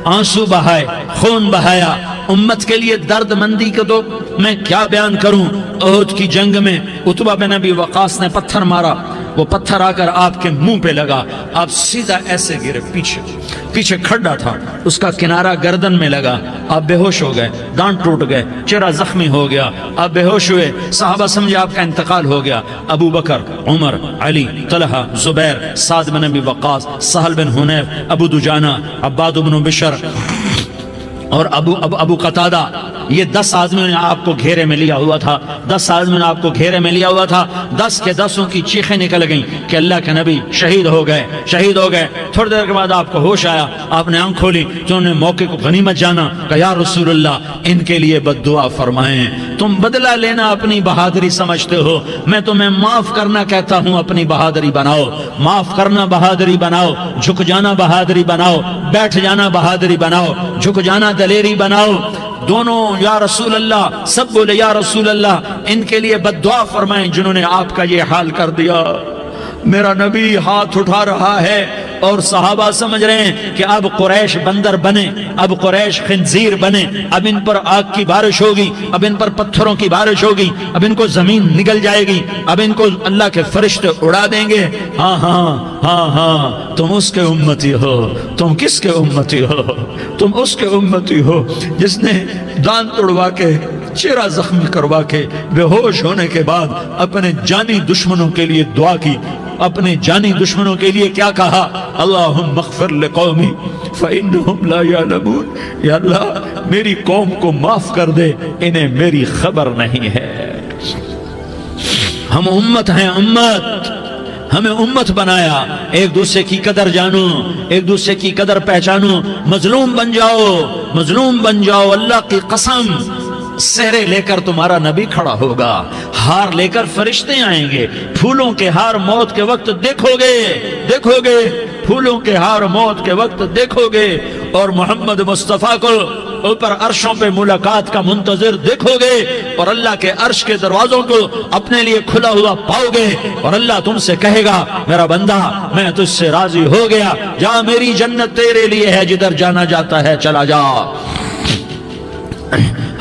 آنسو بہائے، خون بہایا، امت کے لیے درد مندی کو تو میں کیا بیان کروں۔ احد کی جنگ میں عتبہ بن ابی وقاص نے پتھر مارا، وہ پتھر آ کر آپ کے منہ پہ لگا، آپ سیدھا ایسے گرے، پیچھے کھڈا تھا، اس کا کنارہ گردن میں لگا، آپ بے ہوش ہو گئے، دانت ٹوٹ گئے، چہرہ زخمی ہو گیا، آپ بے ہوش ہوئے، صحابہ سمجھے آپ کا انتقال ہو گیا۔ ابو بکر، عمر، علی، طلحہ، زبیر، سعد بن ابی وقاص، سہل بن حنیف، ابو دجانہ، عباد بن بشر اور ابو قتادہ، یہ 10 آدمیوں نے آپ کو گھیرے میں لیا ہوا تھا، 10 آدمیوں نے آپ کو گھیرے میں لیا ہوا تھا، 10 کے 10 کی چیخیں نکل گئیں کہ اللہ کے نبی شہید ہو گئے، شہید ہو گئے۔ تھوڑی دیر کے بعد آپ کو ہوش آیا، آپ نے آنکھ کھولی تو انہوں نے موقع کو غنیمت جانا کہ یا رسول اللہ ان کے لیے بد دعا فرمائیں۔ تم بدلہ لینا اپنی بہادری سمجھتے ہو، میں تمہیں معاف کرنا کہتا ہوں، اپنی بہادری بناؤ، معاف کرنا بہادری بناؤ، جھک جانا بہادری بناؤ، بیٹھ جانا بہادری بناؤ، جھک جانا دلیری بناؤ۔ دونوں یا رسول اللہ، سب بولے یا رسول اللہ ان کے لیے بد دعا فرمائیں جنہوں نے آپ کا یہ حال کر دیا۔ میرا نبی ہاتھ اٹھا رہا ہے اور صحابہ سمجھ رہے ہیں کہ اب قریش بندر بنے، اب قریش خنزیر بنے، اب ان پر آگ کی بارش ہوگی، اب ان پر پتھروں کی بارش ہوگی، اب ان کو زمین نگل جائے گی، اب ان کو اللہ کے فرشتے اڑا دیں گے۔ ہاں ہاں ہاں ہاں، تم اس کے امتی ہو۔ تم کس کے امتی ہو؟ تم اس کے امتی ہو جس نے دانت توڑوا کے، چہرہ زخمی کروا کے، بے ہوش ہونے کے بعد اپنے جانی دشمنوں کے لیے دعا کی، اپنے جانی دشمنوں کے لیے کیا کہا؟ اللہم اغفر لقومی فإنہم لا یعلمون، یا اللہ میری قوم کو معاف کر دے، انہیں میری خبر نہیں ہے۔ ہم امت ہیں، امت، ہمیں امت بنایا، ایک دوسرے کی قدر جانو، ایک دوسرے کی قدر پہچانو، مظلوم بن جاؤ، مظلوم بن جاؤ۔ اللہ کی قسم، سہرے لے کر تمہارا نبی کھڑا ہوگا، ہار لے کر فرشتے آئیں گے، پھولوں کے ہار موت کے وقت دیکھو گے، دیکھو گے، پھولوں کے ہار موت کے وقت دیکھو گے، اور محمد مصطفیٰ کو اوپر عرشوں پہ ملاقات کا منتظر دیکھو گے، اور اللہ کے عرش کے دروازوں کو اپنے لیے کھلا ہوا پاؤ گے، اور اللہ تم سے کہے گا میرا بندہ میں تجھ سے راضی ہو گیا، جا میری جنت تیرے لیے ہے، جدھر جانا جاتا ہے چلا جا۔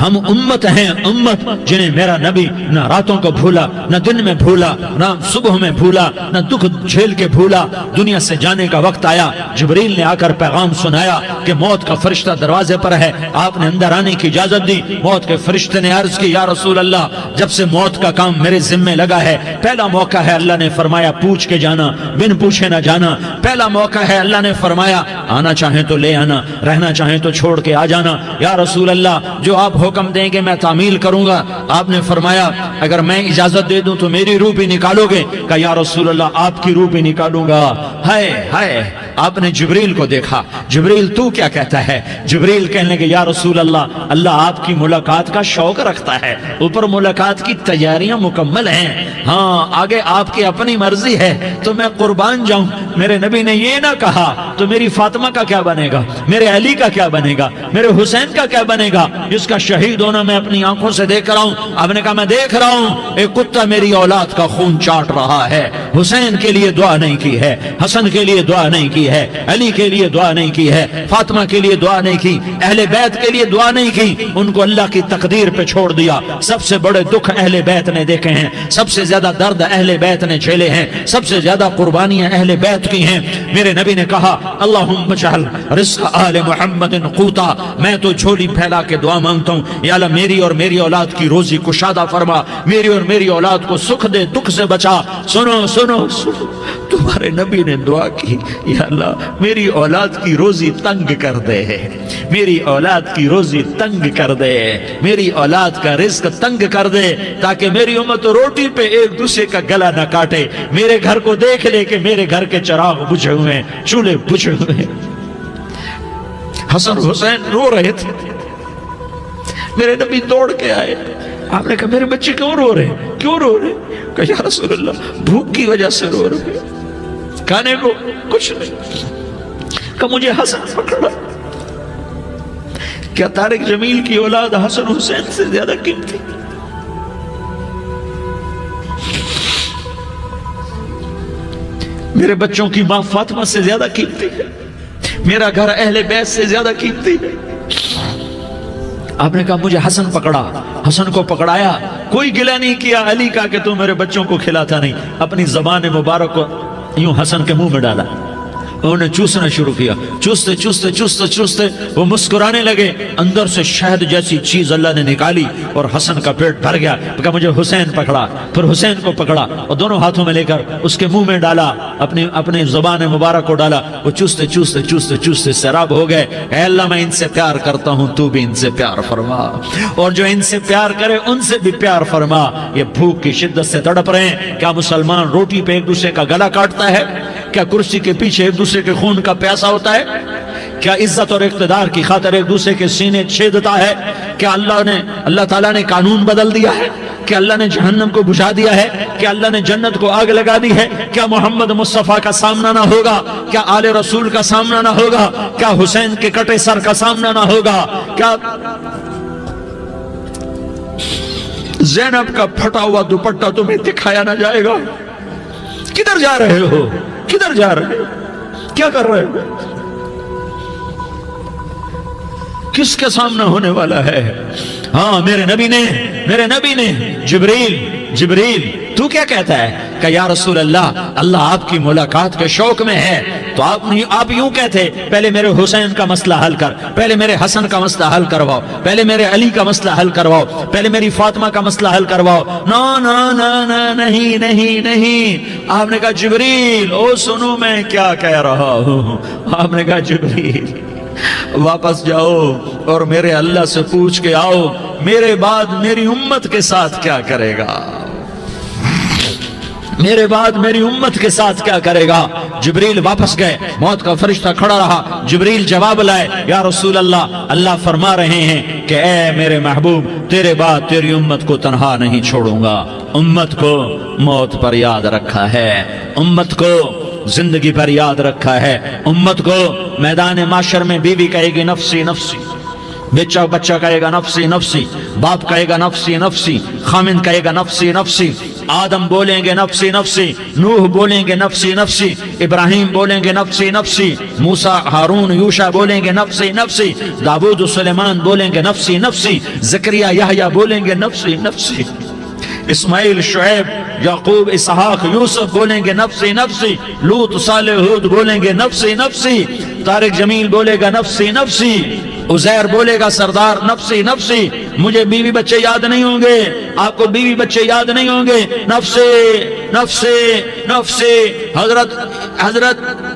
ہم امت ہیں، امت جنہیں میرا نبی نہ راتوں کو بھولا، نہ دن میں بھولا، نہ صبح میں بھولا، نہ دکھ جھیل کے بھولا۔ دنیا سے جانے کا وقت آیا، جبریل نے آ کر پیغام سنایا کہ موت کا فرشتہ دروازے پر ہے، آپ نے اندر آنے کی اجازت دی۔ موت کے فرشتے نے عرض کی یا رسول اللہ جب سے موت کا کام میرے ذمہ لگا ہے، پہلا موقع ہے، اللہ نے فرمایا پوچھ کے جانا، بن پوچھے نہ جانا۔ پہلا موقع ہے، اللہ نے فرمایا آنا چاہیں تو لے آنا، رہنا چاہیں تو چھوڑ کے آ جانا۔ یا رسول اللہ جو آپ حکم دیں گے میں تعمیل کروں گا۔ آپ نے فرمایا اگر میں اجازت دے دوں تو میری روح بھی نکالو گے؟ کہا یا رسول اللہ آپ کی روح بھی نکالوں گا۔ ہائے ہائے، آپ نے جبریل کو دیکھا، جبریل تو کیا کہتا ہے؟ جبریل کہنے لگے یا رسول اللہ اللہ آپ کی ملاقات کا شوق رکھتا ہے، اوپر ملاقات کی تیاریاں مکمل ہیں، ہاں آگے آپ کی اپنی مرضی ہے تو میں قربان جاؤں۔ میرے نبی نے یہ نہ کہا تو میری فاطمہ کا کیا بنے گا، میرے علی کا کیا بنے گا، میرے حسین کا کیا بنے گا جس کا شہید ہونا میں اپنی آنکھوں سے دیکھ رہا ہوں۔ آپ نے کہا میں دیکھ رہا ہوں ایک کتا میری اولاد کا خون چاٹ رہا ہے، حسین کے لیے دعا نہیں کی ہے، حسن کے لیے دعا نہیں کی کی ہے, علی کے لیے دعا نہیں کی ہے, فاطمہ کے لیے دعا نہیں کی, اہل بیت کے لیے دعا نہیں کی, ان کو اللہ کی تقدیر پہ چھوڑ دیا. سب سے بڑے دکھ اہل بیت نے دیکھے ہیں, سب سے زیادہ درد اہل بیت نے جھیلے ہیں, سب سے زیادہ قربانیاں اہل بیت کی ہیں. میرے نبی نے کہا اللہم اجعل رزق آل محمد قوتا, میں تو جھولی پھیلا کے دعا مانگتا ہوں, یا اللہ میری اور میری اولاد کی روزی کشادہ فرما, میری اور میری اولاد کو سکھ دے, دکھ سے بچا. سنو سنو سنو, تمہارے نبی نے دعا کی, یا اللہ میری اولاد کی روزی تنگ کر دے, میری اولاد کی روزی تنگ کر دے, میری اولاد کا رزق تنگ کر دے, تاکہ میری امت روٹی پہ ایک دوسرے کا گلا نہ کاٹے, میرے گھر کو دیکھ لے کہ میرے گھر کے چراغ بجھے ہوئے ہیں, چولہے بجھے ہوئے ہیں. حسن حسین رو رہے تھے, میرے نبی دوڑ کے آئے, آپ نے کہا میرے بچے کیوں رو رہے ہیں, کیوں رو رہے ہیں؟ کہا یا رسول اللہ بھوک کی وجہ سے رو رہے ہیں, کھانے کو کچھ نہیں. کہا مجھے حسن پکڑا. کیا طارق جمیل کی اولاد حسن حسین سے زیادہ قیمتی؟ میرے بچوں کی ماں فاطمہ سے زیادہ قیمتی ہے, میرا گھر اہل بیت سے زیادہ قیمتی ہے. آپ نے کہا مجھے حسن پکڑا, حسن کو پکڑایا, کوئی گلہ نہیں کیا علی کا کہ تو میرے بچوں کو کھلاتا نہیں, اپنی زبان مبارک کو یوں حسن کے منہ میں ڈالا, انہوں نے چوسنا شروع کیا, چوستے چوستے چوستے چوستے وہ مسکرانے لگے, اندر سے شہد جیسی چیز اللہ نے نکالی اور حسن کا پیٹ بھر گیا. کہا مجھے حسین پکڑا, پھر حسین کو پکڑا اور دونوں ہاتھوں میں لے کر اس کے منہ میں ڈالا, اپنی زبان مبارک کو ڈالا. وہ چوستے چوستے چوستے چوستے سیراب ہو گئے. اے اللہ میں ان سے پیار کرتا ہوں, تو بھی ان سے پیار فرما, اور جو ان سے پیار کرے ان سے بھی پیار فرما. یہ بھوک کی شدت سے تڑپ رہے ہیں. کیا مسلمان روٹی پہ ایک دوسرے کا گلا کاٹتا ہے؟ کیا کرسی کے پیچھے ایک دوسرے کے خون کا پیاسا ہوتا ہے؟ کیا عزت اور اقتدار کی خاطر ایک دوسرے کے سینے چھیدتا ہے؟ کیا اللہ تعالیٰ نے قانون بدل دیا ہے؟ کیا اللہ نے جہنم کو بجھا دیا ہے؟ کیا اللہ نے جنت کو آگ لگا دی ہے؟ کیا محمد مصطفیٰ کا سامنا نہ ہوگا؟ کیا آل رسول کا سامنا نہ ہوگا؟ کیا حسین کے کٹے سر کا سامنا نہ ہوگا؟ کیا زینب کا پھٹا ہوا دوپٹہ تمہیں دکھایا نہ جائے گا؟ کدھر جا رہے ہو؟ کدھر جا رہے ہو؟ کیا کر رہے ہو؟ کس کے سامنا ہونے والا ہے؟ ہاں میرے نبی نے جبریل تو کیا کہتا ہے کہ یا رسول اللہ آپ کی ملاقات کے شوق میں ہے. تو آپ یوں کہتے پہلے میرے حسین کا مسئلہ حل کر, پہلے میرے حسن کا مسئلہ حل کرواؤ, پہلے میرے علی کا مسئلہ حل کرواؤ, پہلے میری فاطمہ کا مسئلہ حل کرواؤ. نہیں. آپ نے کہا جبریل او سنو میں کیا کہہ رہا ہوں. آپ نے کہا جبریل واپس جاؤ اور میرے اللہ سے پوچھ کے آؤ میرے بعد میری امت کے ساتھ کیا کرے گا, میرے بعد میری امت کے ساتھ کیا کرے گا. جبریل واپس گئے, موت کا فرشتہ کھڑا رہا. جبریل جواب لائے, یا رسول اللہ فرما رہے ہیں کہ اے میرے محبوب تیرے بعد تیری امت کو تنہا نہیں چھوڑوں گا. امت کو موت پر یاد رکھا ہے, امت کو زندگی پر یاد رکھا ہے, امت کو میدان معاشر میں بیوی کہے گی نفسی نفسی, بچہ کہے گا نفسی نفسی, باپ کہے گا نفسی نفسی, خامن کہے گا نفسی نفسی, آدم بولیں گے نفسی نفسی, نوح بولیں گے نفسی نفسی, ابراہیم بولیں گے نفسی نفسی, موسیٰ ہارون یوشع بولیں گے نفسی نفسی, داؤد و سلیمان بولیں گے نفسی نفسی, زکریا یحییٰ بولیں گے نفسی نفسی, اسماعیل شعیب یعقوب اسحاق یوسف بولیں گے نفسی نفسی, لوط صالح ہود بولیں گے نفسی نفسی, طارق جمیل بولے گا نفسی نفسی, عزیر بولے گا سردار نفسی نفسی. مجھے بیوی بچے یاد نہیں ہوں گے, آپ کو بیوی بچے یاد نہیں ہوں گے, نفسی نفسی نفسی.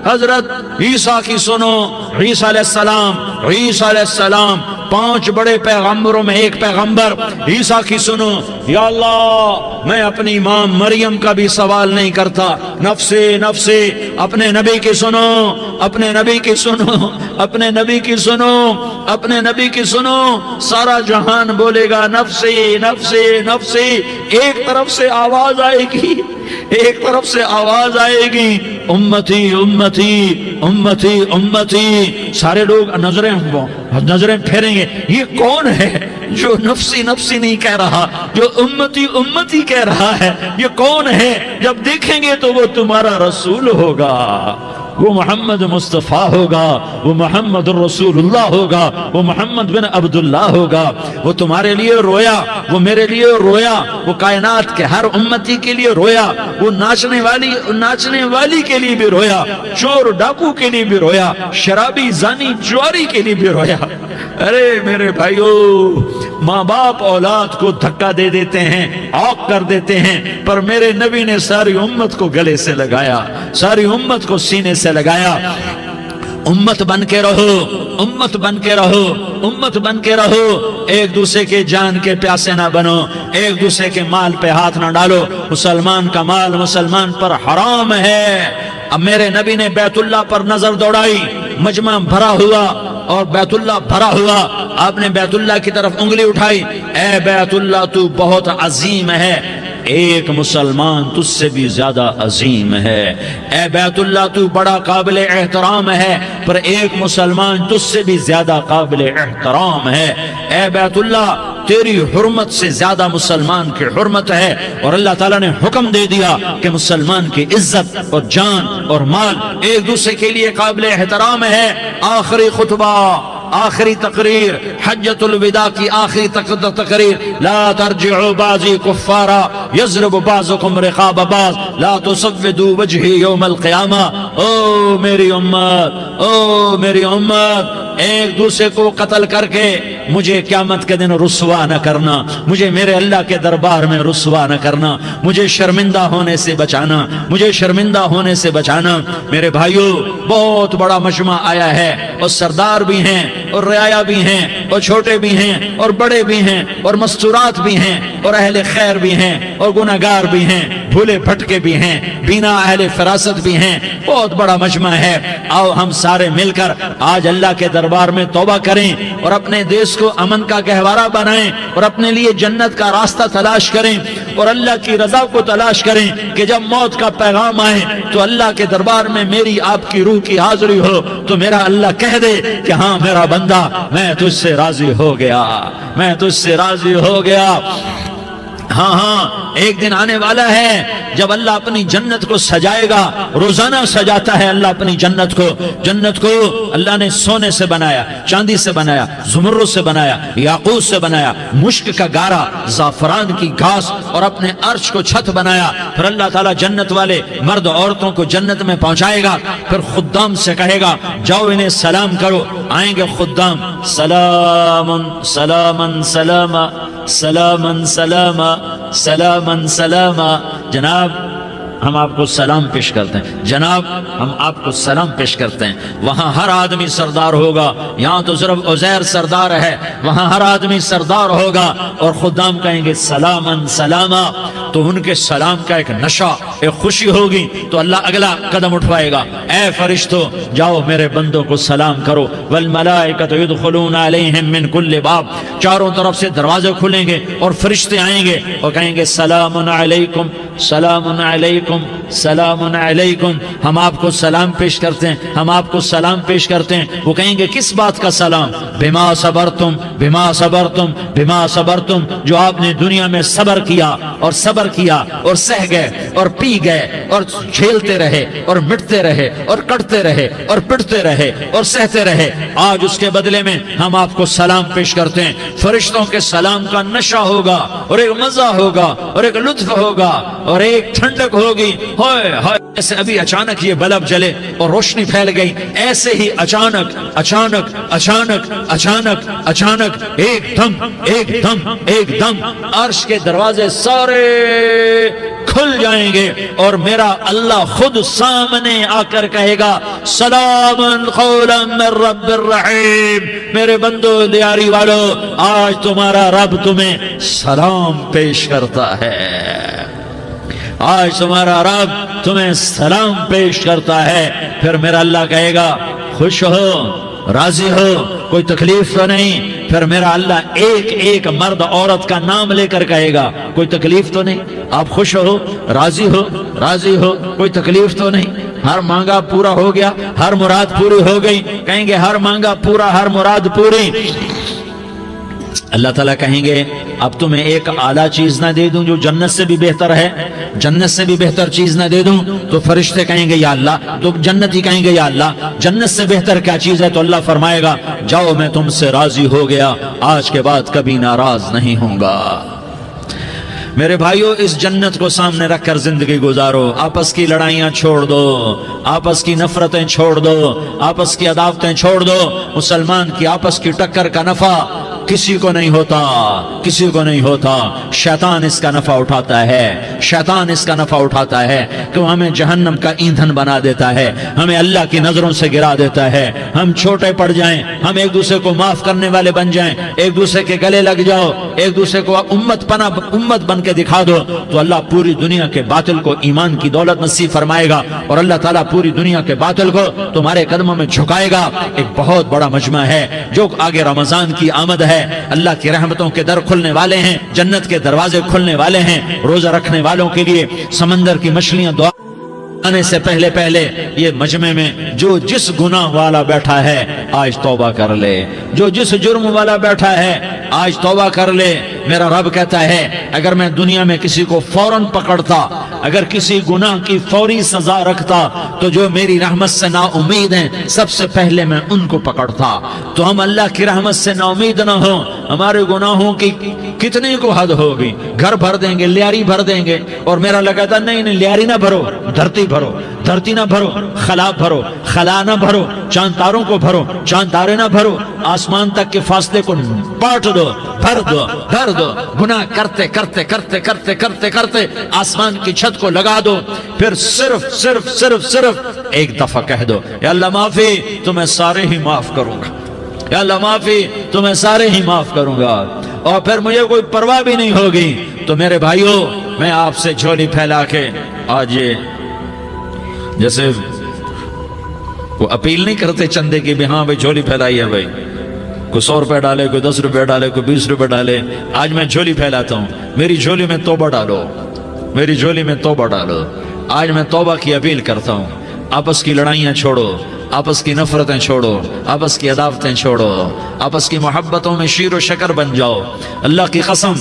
حضرت عیسیٰ کی سنو, عیسیٰ علیہ السلام 5 بڑے پیغمبروں میں ایک پیغمبر عیسیٰ کی سنو. یا اللہ میں اپنی ماں مریم کا بھی سوال نہیں کرتا, نفسی نفسی. اپنے نبی کی سنو, اپنے نبی کی سنو, اپنے نبی کی سنو, اپنے نبی کی سنو. سارا جہان بولے گا نفسی نفسی نفسی. ایک طرف سے آواز آئے گی, ایک طرف سے آواز آئے گی امتی امتی امتی امتی. سارے لوگ نظریں پھیریں گے, یہ کون ہے جو نفسی نفسی نہیں کہہ رہا, جو امتی امتی کہہ رہا ہے, یہ کون ہے؟ جب دیکھیں گے تو وہ تمہارا رسول ہوگا, وہ محمد مصطفیٰ ہوگا، وہ محمد رسول اللہ ہوگا، وہ محمد بن عبداللہ ہوگا۔ وہ تمہارے لیے رویا، وہ میرے لیے رویا، وہ کائنات کے ہر امتی کے لیے رویا، وہ ناچنے والی کے لیے بھی رویا، چور ڈاکو کے لیے بھی رویا، شرابی زانی جواری کے لیے بھی رویا۔ ارے میرے بھائیو، ماں باپ اولاد کو دھکا دے دیتے ہیں، عوق کر دیتے ہیں، پر میرے نبی نے ساری امت کو گلے سے لگایا، ساری امت کو سینے سے لگایا۔ امت بن کے رہو، امت بن کے رہو، امت بن کے رہو، ایک دوسرے کے جان کے پیاسے نہ بنو، ایک دوسرے کے مال پہ ہاتھ نہ ڈالو۔ مسلمان کا مال مسلمان پر حرام ہے۔ اب میرے نبی نے بیت اللہ پر نظر دوڑائی، مجمع بھرا ہوا اور بیت اللہ بھرا ہوا، آپ نے بیت اللہ کی طرف انگلی اٹھائی، اے بیت اللہ تو بہت عظیم ہے، ایک مسلمان تجھ سے بھی زیادہ عظیم ہے۔ اے بیت اللہ تو بڑا قابل احترام ہے، پر ایک مسلمان تجھ سے بھی زیادہ قابل احترام ہے۔ اے بیت اللہ تیری حرمت سے زیادہ مسلمان کی حرمت ہے، اور اللہ تعالیٰ نے حکم دے دیا کہ مسلمان کی عزت اور جان اور مال ایک دوسرے کے لیے قابل احترام ہے۔ آخری خطبہ، آخری تقریر، حجۃ الوداع کی آخری تقریر، لا ترجعوا بعضی کفارا یضرب بعضکم رقاب بعض لا تسودوا وجہی یوم القیامہ۔ او میری امت، او میری امت، ایک دوسرے کو قتل کر کے مجھے قیامت کے دن رسوا نہ کرنا، مجھے میرے اللہ کے دربار میں رسوا نہ کرنا، مجھے شرمندہ ہونے سے بچانا، مجھے شرمندہ ہونے سے بچانا۔ میرے بھائیو، بہت بڑا مجمع آیا ہے، اور سردار بھی ہیں اور رعایا بھی ہیں اور چھوٹے بھی ہیں اور بڑے بھی ہیں اور مستورات بھی ہیں اور اہل خیر بھی ہیں اور گناہگار بھی ہیں، بھولے بھٹکے بھی ہیں، بینا اہل فراست بھی ہیں، بہت بڑا مجمع ہے۔ آؤ ہم سارے مل کر آج اللہ کے دربار میں توبہ کریں اور اپنے دیش کو امن کا گہوارہ بنائیں اور اپنے لیے جنت کا راستہ تلاش کریں اور اللہ کی رضا کو تلاش کریں کہ جب موت کا پیغام آئے تو اللہ کے دربار میں میری آپ کی روح کی حاضری ہو تو میرا اللہ کہہ دے کہ ہاں میرا بندہ، میں تجھ سے راضی ہو گیا، میں تجھ سے راضی ہو گیا۔ ہاں ہاں، ایک دن آنے والا ہے جب اللہ اپنی جنت کو سجائے گا، روزانہ سجاتا ہے اللہ اپنی جنت کو۔ جنت کو اللہ نے سونے سے بنایا، چاندی سے بنایا، زمرد سے بنایا، یاقوت سے بنایا، مشک کا گارا، زعفران کی گھاس اور اپنے عرش کو چھت بنایا۔ پھر اللہ تعالیٰ جنت والے مرد عورتوں کو جنت میں پہنچائے گا، پھر خدام سے کہے گا جاؤ انہیں سلام کرو۔ آئیں گے خدام، سلامن سلامن سلاما سلامن سلاما سلامن سلاما۔ جناب ہم آپ کو سلام پیش کرتے ہیں، جناب ہم آپ کو سلام پیش کرتے ہیں۔ وہاں ہر آدمی سردار ہوگا، یہاں تو صرف عزیر سردار ہے، وہاں ہر آدمی سردار ہوگا، اور خدام کہیں گے سلامن سلاما، تو ان کے سلام کا ایک نشہ، ایک خوشی ہوگی، تو اللہ اگلا قدم اٹھوائے گا، اے فرشتوں جاؤ میرے بندوں کو سلام کرو۔ والملائکۃ یدخلون علیہم من کل باب، چاروں طرف سے دروازے کھلیں گے اور فرشتے آئیں گے اور کہیں گے سلام علیکم سلام علیکم سلام علیکم۔ ہم آپ کو سلام پیش کرتے ہیں، ہم آپ کو سلام پیش کرتے ہیں۔ وہ کہیں گے کس بات کا سلام؟ بما صبرتم بما صبرتم بما صبرتم، جو آپ نے دنیا میں صبر کیا اور صبر کیا اور سہ گئے اور پی گئے اور جھیلتے رہے اور مٹتے رہے اور کٹتے رہے اور پٹتے رہے اور سہتے رہے، آج اس کے بدلے میں ہم آپ کو سلام پیش کرتے ہیں۔ فرشتوں کے سلام کا نشہ ہوگا اور ایک مزہ ہوگا اور ایک لطف ہوگا اور ایک ٹھنڈک ہوگی۔ ہوئے ہوئے، ایسے ابھی اچانک یہ بلب جلے اور روشنی پھیل گئی، ایسے ہی اچانک اچانک اچانک اچانک اچانک ایک دم ایک دم ایک دم عرش کے دروازے سارے کھل جائیں گے اور میرا اللہ خود سامنے آ کر کہے گا سلام قولا من رب الرحیم۔ میرے بندو دیاری والو، آج تمہارا رب تمہیں سلام پیش کرتا ہے، آج تمہارا رب تمہیں سلام پیش کرتا ہے۔ پھر میرا اللہ کہے گا خوش ہو، راضی ہو، کوئی تکلیف تو نہیں؟ پھر میرا اللہ ایک ایک مرد عورت کا نام لے کر کہے گا کوئی تکلیف تو نہیں؟ آپ خوش ہو، راضی ہو، راضی ہو، کوئی تکلیف تو نہیں؟ ہر مانگا پورا ہو گیا، ہر مراد پوری ہو گئی؟ کہیں گے ہر مانگا پورا، ہر مراد پوری۔ اللہ تعالیٰ کہیں گے اب تمہیں ایک اعلیٰ چیز نہ دے دوں جو جنت سے بھی بہتر ہے، جنت سے بھی بہتر چیز نہ دے دوں؟ تو فرشتے کہیں گے یا اللہ، تو جنتی کہیں گے یا اللہ جنت سے بہتر کیا چیز ہے؟ تو اللہ فرمائے گا جاؤ میں تم سے راضی ہو گیا، آج کے بعد کبھی ناراض نہیں ہوں گا۔ میرے بھائیوں، اس جنت کو سامنے رکھ کر زندگی گزارو، آپس کی لڑائیاں چھوڑ دو، آپس کی نفرتیں چھوڑ دو، آپس کی عداوتیں چھوڑ دو۔ مسلمان کی آپس کی ٹکر کا نفع کسی کو نہیں ہوتا، کسی کو نہیں ہوتا۔ شیطان اس کا نفع اٹھاتا ہے، شیطان اس کا نفع اٹھاتا ہے کہ وہ ہمیں جہنم کا ایندھن بنا دیتا ہے، ہمیں اللہ کی نظروں سے گرا دیتا ہے، ہم چھوٹے پڑ جائیں، ہم ایک دوسرے کو معاف کرنے والے بن جائیں، ایک دوسرے کے گلے لگ جاؤ، ایک دوسرے کو امت بن کے دکھا دو، تو اللہ پوری دنیا کے باطل کو ایمان کی دولت نصیب فرمائے گا، اور اللہ تعالیٰ پوری دنیا کے باطل کو تمہارے قدموں میں جھکائے گا۔ ایک بہت بڑا مجمع ہے جو آگے رمضان کی آمد ہے، اللہ کی رحمتوں کے در کھلنے والے ہیں، جنت کے دروازے کھلنے والے ہیں، روزہ رکھنے والوں کے لیے سمندر کی مچھلیاں دعا آنے سے پہلے یہ مجمع میں جو جس گناہ والا بیٹھا ہے آج توبہ کر لے، جو جس جرم والا بیٹھا ہے آج توبہ کر لے۔ میرا رب کہتا ہے اگر میں دنیا میں کسی کو فوراً پکڑتا، اگر کسی گناہ کی فوری سزا رکھتا، تو جو میری رحمت سے نا امید ہیں سب سے پہلے میں ان کو پکڑتا۔ تو ہم اللہ کی رحمت سے نا امید نہ ہوں، ہمارے گناہوں کی کتنی کو حد ہوگی، گھر بھر دیں گے، لیاری بھر دیں گے، اور میرا لگا تھا نہیں لیاری نہ بھرو، دھرتی بھرو، دھرتی نہ بھرو، خلا بھرو، خلا نہ بھرو، چاند تاروں کو بھرو، چاند تارے نہ بھرو، آسمان تک کے فاصلے کو بانٹ دو، بھر دو، بھر دو، گناہ کرتے کرتے کرتے کرتے کرتے کرتے آسمان کی چھت کو لگا دو، پھر صرف ایک دفعہ کہہ دو یا اللہ معافی، تمہیں سارے ہی معاف کروں گا، یا اللہ معافی، تمہیں سارے ہی معاف کروں گا، اور پھر مجھے کوئی پرواہ بھی نہیں ہوگی۔ تو میرے بھائیوں، میں آپ سے جھولی پھیلا کے آج یہ جیسے وہ اپیل نہیں کرتے چندے کی بھی ہاں بھائی جھولی پھیلائی ہے، بھائی کوئی 100 روپے ڈالے، کوئی 10 روپے ڈالے، کوئی 20 روپے ڈالے، آج میں جھولی پھیلاتا ہوں، میری جھولی میں توبہ ڈالو، میری جھولی میں توبہ ڈالو۔ آج میں توبہ کی اپیل کرتا ہوں، آپس کی لڑائیاں چھوڑو، آپس کی نفرتیں چھوڑو، آپس کی عداوتیں چھوڑو، آپس کی محبتوں میں شیر و شکر بن جاؤ۔ اللہ کی قسم،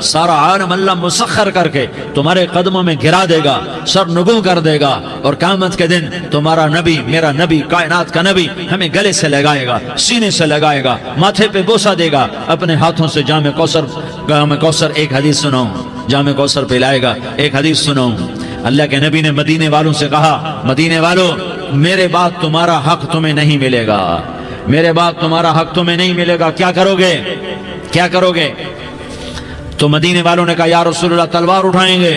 سارا عالم اللہ مسخر کر کے تمہارے قدموں میں گرا دے گا، سر نگوں کر دے گا، اور قیامت کے دن تمہارا نبی، میرا نبی، کائنات کا نبی ہمیں گلے سے لگائے گا، سینے سے لگائے گا، ماتھے پہ بوسہ دے گا، اپنے ہاتھوں سے جام کوثر ایک حدیث سناؤں، جام کوثر پلائے گا، ایک حدیث سناؤں۔ اللہ کے نبی نے مدینے والوں سے کہا، مدینے والوں میرے بعد تمہارا حق تمہیں نہیں ملے گا، میرے بعد تمہارا حق تمہیں نہیں ملے گا، کیا کرو گے، کیا کرو گے؟ تو مدینے والوں نے کہا یا رسول اللہ تلوار اٹھائیں گے،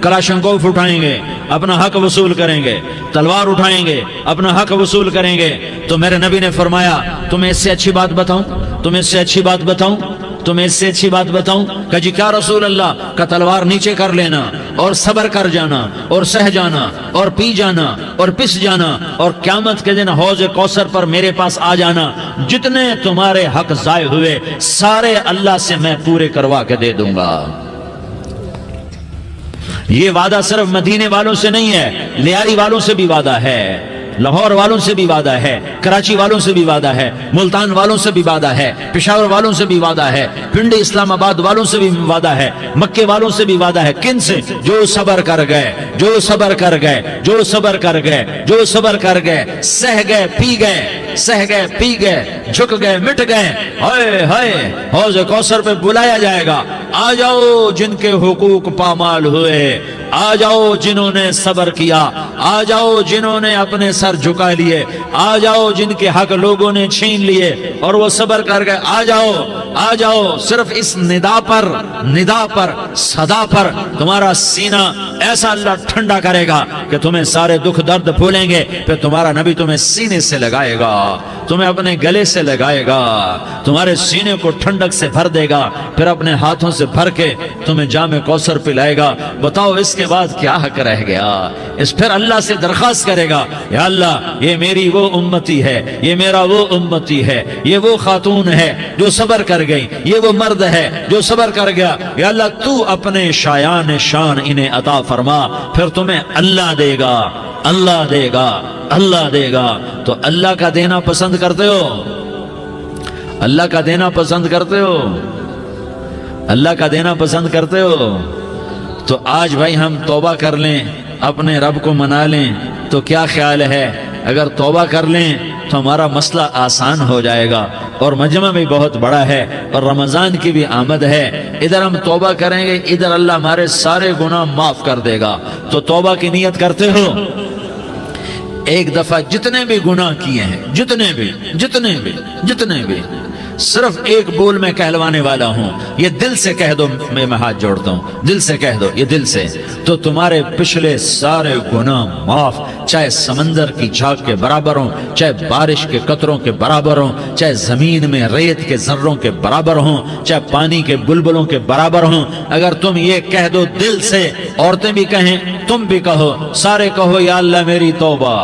کلاشنکوف اٹھائیں گے، اپنا حق وصول کریں گے، تلوار اٹھائیں گے، اپنا حق وصول کریں گے۔ تو میرے نبی نے فرمایا تمہیں اس سے اچھی بات بتاؤں، تمہیں اس سے اچھی بات بتاؤں، تمہیں اس سے اچھی بات بتاؤں؟ کہا جی کیا رسول اللہ؟ کا تلوار نیچے کر لینا، اور صبر کر جانا، اور سہ جانا، اور پی جانا، اور پس جانا، اور قیامت کے دن حوض کوثر پر میرے پاس آ جانا، جتنے تمہارے حق ضائع ہوئے سارے اللہ سے میں پورے کروا کے دے دوں گا۔ یہ وعدہ صرف مدینے والوں سے نہیں ہے، لیاری والوں سے بھی وعدہ ہے، لاہور والوں سے بھی وعدہ ہے، کراچی والوں سے بھی وعدہ ہے، ملتان والوں سے بھی وعدہ ہے، پشاور والوں سے بھی وعدہ ہے، پنڈی اسلام آباد والوں سے بھی وعدہ ہے، مکے والوں سے بھی وعدہ ہے۔ کن سے؟ جو صبر کر گئے، جو صبر کر گئے، جو صبر کر گئے، جو صبر کر گئے، سہ گئے، پی گئے، سہ گئے، پی گئے، جھک گئے، مٹ گئے، ہائے ہائے حوض کوثر پہ بلایا جائے گا، آ جاؤ جن کے حقوق پامال ہوئے، آ جاؤ جنہوں نے صبر کیا، آ جاؤ جنہوں نے اپنے سر جھکا لیے، آ جاؤ جن کے حق لوگوں نے چھین لیے اور وہ صبر کر گئے، آ جاؤ، آ جاؤ۔ صرف اس ندا پر صدا پر تمہارا سینہ ایسا اللہ ٹھنڈا کرے گا کہ تمہیں سارے دکھ درد بھولیں گے، پھر تمہارا نبی تمہیں سینے سے لگائے گا، تمہیں اپنے گلے سے لگائے گا، تمہارے سینے کو ٹھنڈک سے بھر دے گا، پھر اپنے ہاتھوں سے بھر کے تمہیں جام کوثر پلائے گا۔ بتاؤ اس کے بعد کیا حق رہ گیا؟ اس پھر اللہ سے درخواست کرے گا یا اللہ یہ میری وہ امتی ہے، یہ میرا وہ امتی ہے، یہ وہ خاتون ہے جو صبر کر گئی، یہ وہ مرد ہے جو صبر کر گیا۔ یا اللہ تو اپنے شایان شان انہیں عطا فرما، پھر تمہیں اللہ دے گا، اللہ دے گا، اللہ دے گا۔ تو اللہ کا دینا پسند کرتے ہو؟ اللہ کا دینا پسند کرتے ہو؟ اللہ کا دینا پسند کرتے ہو؟ تو آج بھائی ہم توبہ کر لیں، اپنے رب کو منا لیں، تو کیا خیال ہے اگر توبہ کر لیں تو ہمارا مسئلہ آسان ہو جائے گا، اور مجمع بھی بہت بڑا ہے اور رمضان کی بھی آمد ہے، ادھر ہم توبہ کریں گے، ادھر اللہ ہمارے سارے گناہ معاف کر دے گا۔ تو توبہ کی نیت کرتے ہو؟ ایک دفعہ جتنے بھی گناہ کیے ہیں، جتنے بھی صرف ایک بول میں کہلوانے والا ہوں، یہ دل سے کہہ دو، میں ہاتھ جوڑتا ہوں، دل سے کہہ دو، یہ دل سے، تو تمہارے پچھلے سارے گناہ معاف، چاہے سمندر کی جھاگ کے برابر ہوں، چاہے بارش کے قطروں کے برابر ہوں، چاہے زمین میں ریت کے ذروں کے برابر ہوں، چاہے پانی کے بلبلوں کے برابر ہوں۔ اگر تم یہ کہہ دو دل سے، عورتیں بھی کہیں، تم بھی کہو، سارے کہو یا اللہ میری توبہ،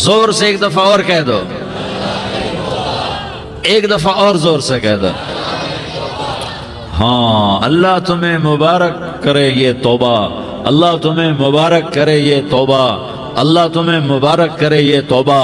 زور سے ایک دفعہ اور کہہ دو، ایک دفعہ اور زور سے کہہ دو۔ ہاں، اللہ تمہیں مبارک کرے یہ توبہ، اللہ تمہیں مبارک کرے یہ توبہ، اللہ تمہیں مبارک کرے یہ توبہ۔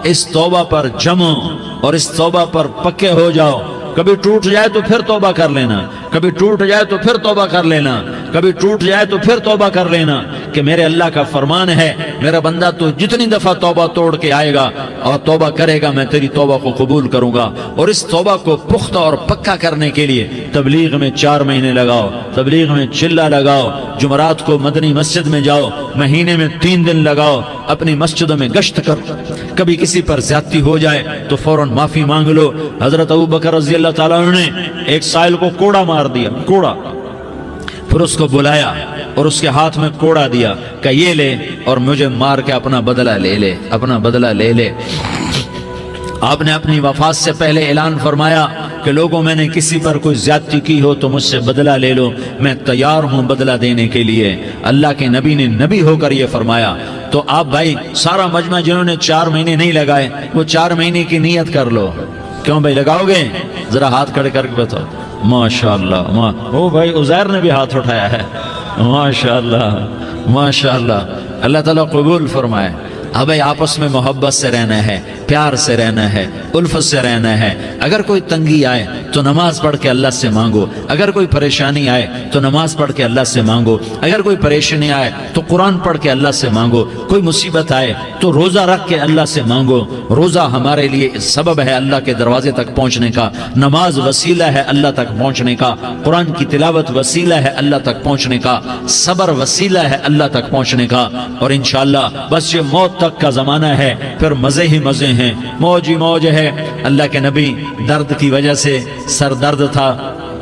اس توبہ پر جمو اور اس توبہ پر پکے ہو جاؤ۔ کبھی ٹوٹ جائے تو پھر توبہ کر لینا، کبھی ٹوٹ جائے تو پھر توبہ کر لینا، کبھی ٹوٹ جائے تو پھر توبہ کر لینا، کہ میرے اللہ کا فرمان ہے، میرا بندہ تو جتنی دفعہ توبہ توڑ کے آئے گا اور توبہ کرے گا، میں تیری توبہ کو قبول کروں گا۔ اور اس توبہ کو پختہ اور پکا کرنے کے لیے تبلیغ میں 4 مہینے لگاؤ، تبلیغ میں چلہ لگاؤ، جمعرات کو مدنی مسجد میں جاؤ، مہینے میں 3 دن لگاؤ، اپنی مسجدوں میں گشت کرو، کبھی کسی پر زیادتی ہو جائے تو فوراً معافی مانگ لو۔ حضرت ابوبکر رضی اللہ تعالیٰ عنہ نے ایک سائل کو کوڑا مار دیا، کوڑا، پھر اس کو بلایا اور اس کے ہاتھ میں کوڑا دیا کہ یہ لے اور مجھے مار کے اپنا بدلہ لے لے، اپنا بدلہ لے لے۔ آپ نے اپنی وفات سے پہلے اعلان فرمایا کہ لوگوں میں نے کسی پر کوئی زیادتی کی ہو تو مجھ سے بدلہ لے لو، میں تیار ہوں بدلہ دینے کے لیے۔ اللہ کے نبی نے نبی ہو کر یہ فرمایا۔ تو آپ بھائی سارا مجمع جنہوں نے 4 مہینے نہیں لگائے، وہ 4 مہینے کی نیت کر لو۔ کیوں بھائی لگاؤ گے؟ ذرا ہاتھ کھڑے کر کے بتاؤ۔ ماشاءاللہ، وہ بھائی عزیر نے بھی ہاتھ اٹھایا ہے، ماشاءاللہ ماشاءاللہ، اللہ تعالیٰ قبول فرمائے۔ اب بھائی آپس میں محبت سے رہنا ہے، پیار سے رہنا ہے، الفت سے رہنا ہے۔ اگر کوئی تنگی آئے تو نماز پڑھ کے اللہ سے مانگو، اگر کوئی پریشانی آئے تو نماز پڑھ کے اللہ سے مانگو، اگر کوئی پریشانی آئے تو قرآن پڑھ کے اللہ سے مانگو، کوئی مصیبت آئے تو روزہ رکھ کے اللہ سے مانگو۔ روزہ ہمارے لیے سبب ہے اللہ کے دروازے تک پہنچنے کا، نماز وسیلہ ہے اللہ تک پہنچنے کا، قرآن کی تلاوت وسیلہ ہے اللہ تک پہنچنے کا، صبر وسیلہ ہے اللہ تک پہنچنے کا۔ اور انشاءاللہ بس یہ موت تک کا زمانہ ہے، پھر مزے ہی مزے ہیں، موج ہی موج ہے۔ اللہ کے نبی درد کی وجہ سے سر درد تھا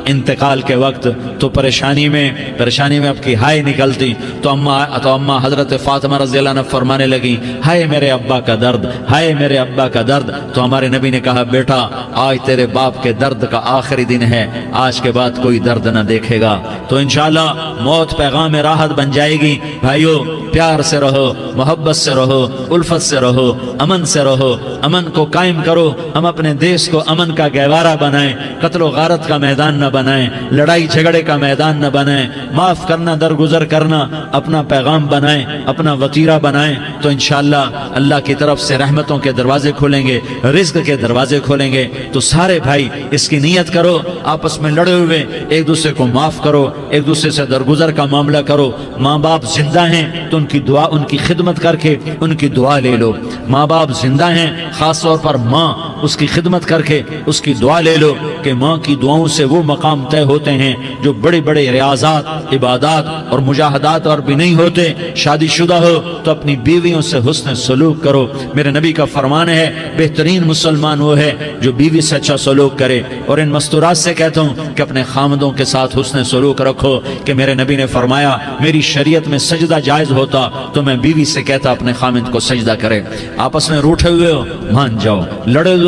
انتقال کے وقت، تو پریشانی میں اب کی ہائے نکلتی، تو اماں حضرت فاطمہ رضی اللہ عنہ فرمانے لگی، ہائے میرے ابا کا درد، ہائے میرے ابا کا درد۔ تو ہمارے نبی نے کہا، بیٹا آج تیرے باپ کے درد کا آخری دن ہے، آج کے بعد کوئی درد نہ دیکھے گا۔ تو انشاءاللہ موت پیغام راحت بن جائے گی۔ بھائیو پیار سے رہو، محبت سے رہو، الفت سے رہو، امن سے رہو، امن کو قائم کرو۔ ہم اپنے دیش کو امن کا گہوارہ بنائیں، قتل و غارت کا میدان نہ بنائیں، لڑائی جھگڑے کا میدان نہ بنائیں، معاف کرنا درگزر کرنا اپنا پیغام بنائیں، اپنا وتیرہ بنائیں۔ تو انشاءاللہ اللہ کی طرف سے رحمتوں کے دروازے کھولیں گے، رزق کے دروازے کھولیں گے۔ تو سارے بھائی اس کی نیت کرو، آپس میں لڑے ہوئے ایک دوسرے کو معاف کرو، ایک دوسرے سے درگزر کا معاملہ کرو۔ ماں باپ زندہ ہیں تو ان کی دعا، ان کی خدمت کر کے ان کی دعا لے لو۔ ماں باپ زندہ ہیں، خاص طور پر ماں، اس کی خدمت کر کے اس کی دعا لے لو، کہ ماں کی دعاؤں سے وہ مقام طے ہوتے ہیں جو بڑے بڑے ریاضات، عبادات اور مجاہدات اور بھی نہیں ہوتے۔ شادی شدہ ہو تو اپنی بیویوں سے حسن سلوک کرو۔ میرے نبی کا فرمان ہے، بہترین مسلمان وہ ہے جو بیوی سے اچھا سلوک کرے۔ اور ان مستورات سے کہتا ہوں کہ اپنے خامدوں کے ساتھ حسن سلوک رکھو، کہ میرے نبی نے فرمایا، میری شریعت میں سجدہ جائز ہوتا تو میں بیوی سے کہتا اپنے خامد کو سجدہ کرے۔ آپس میں روٹھے ہوئے ہو مان جاؤ، لڑے ہوئے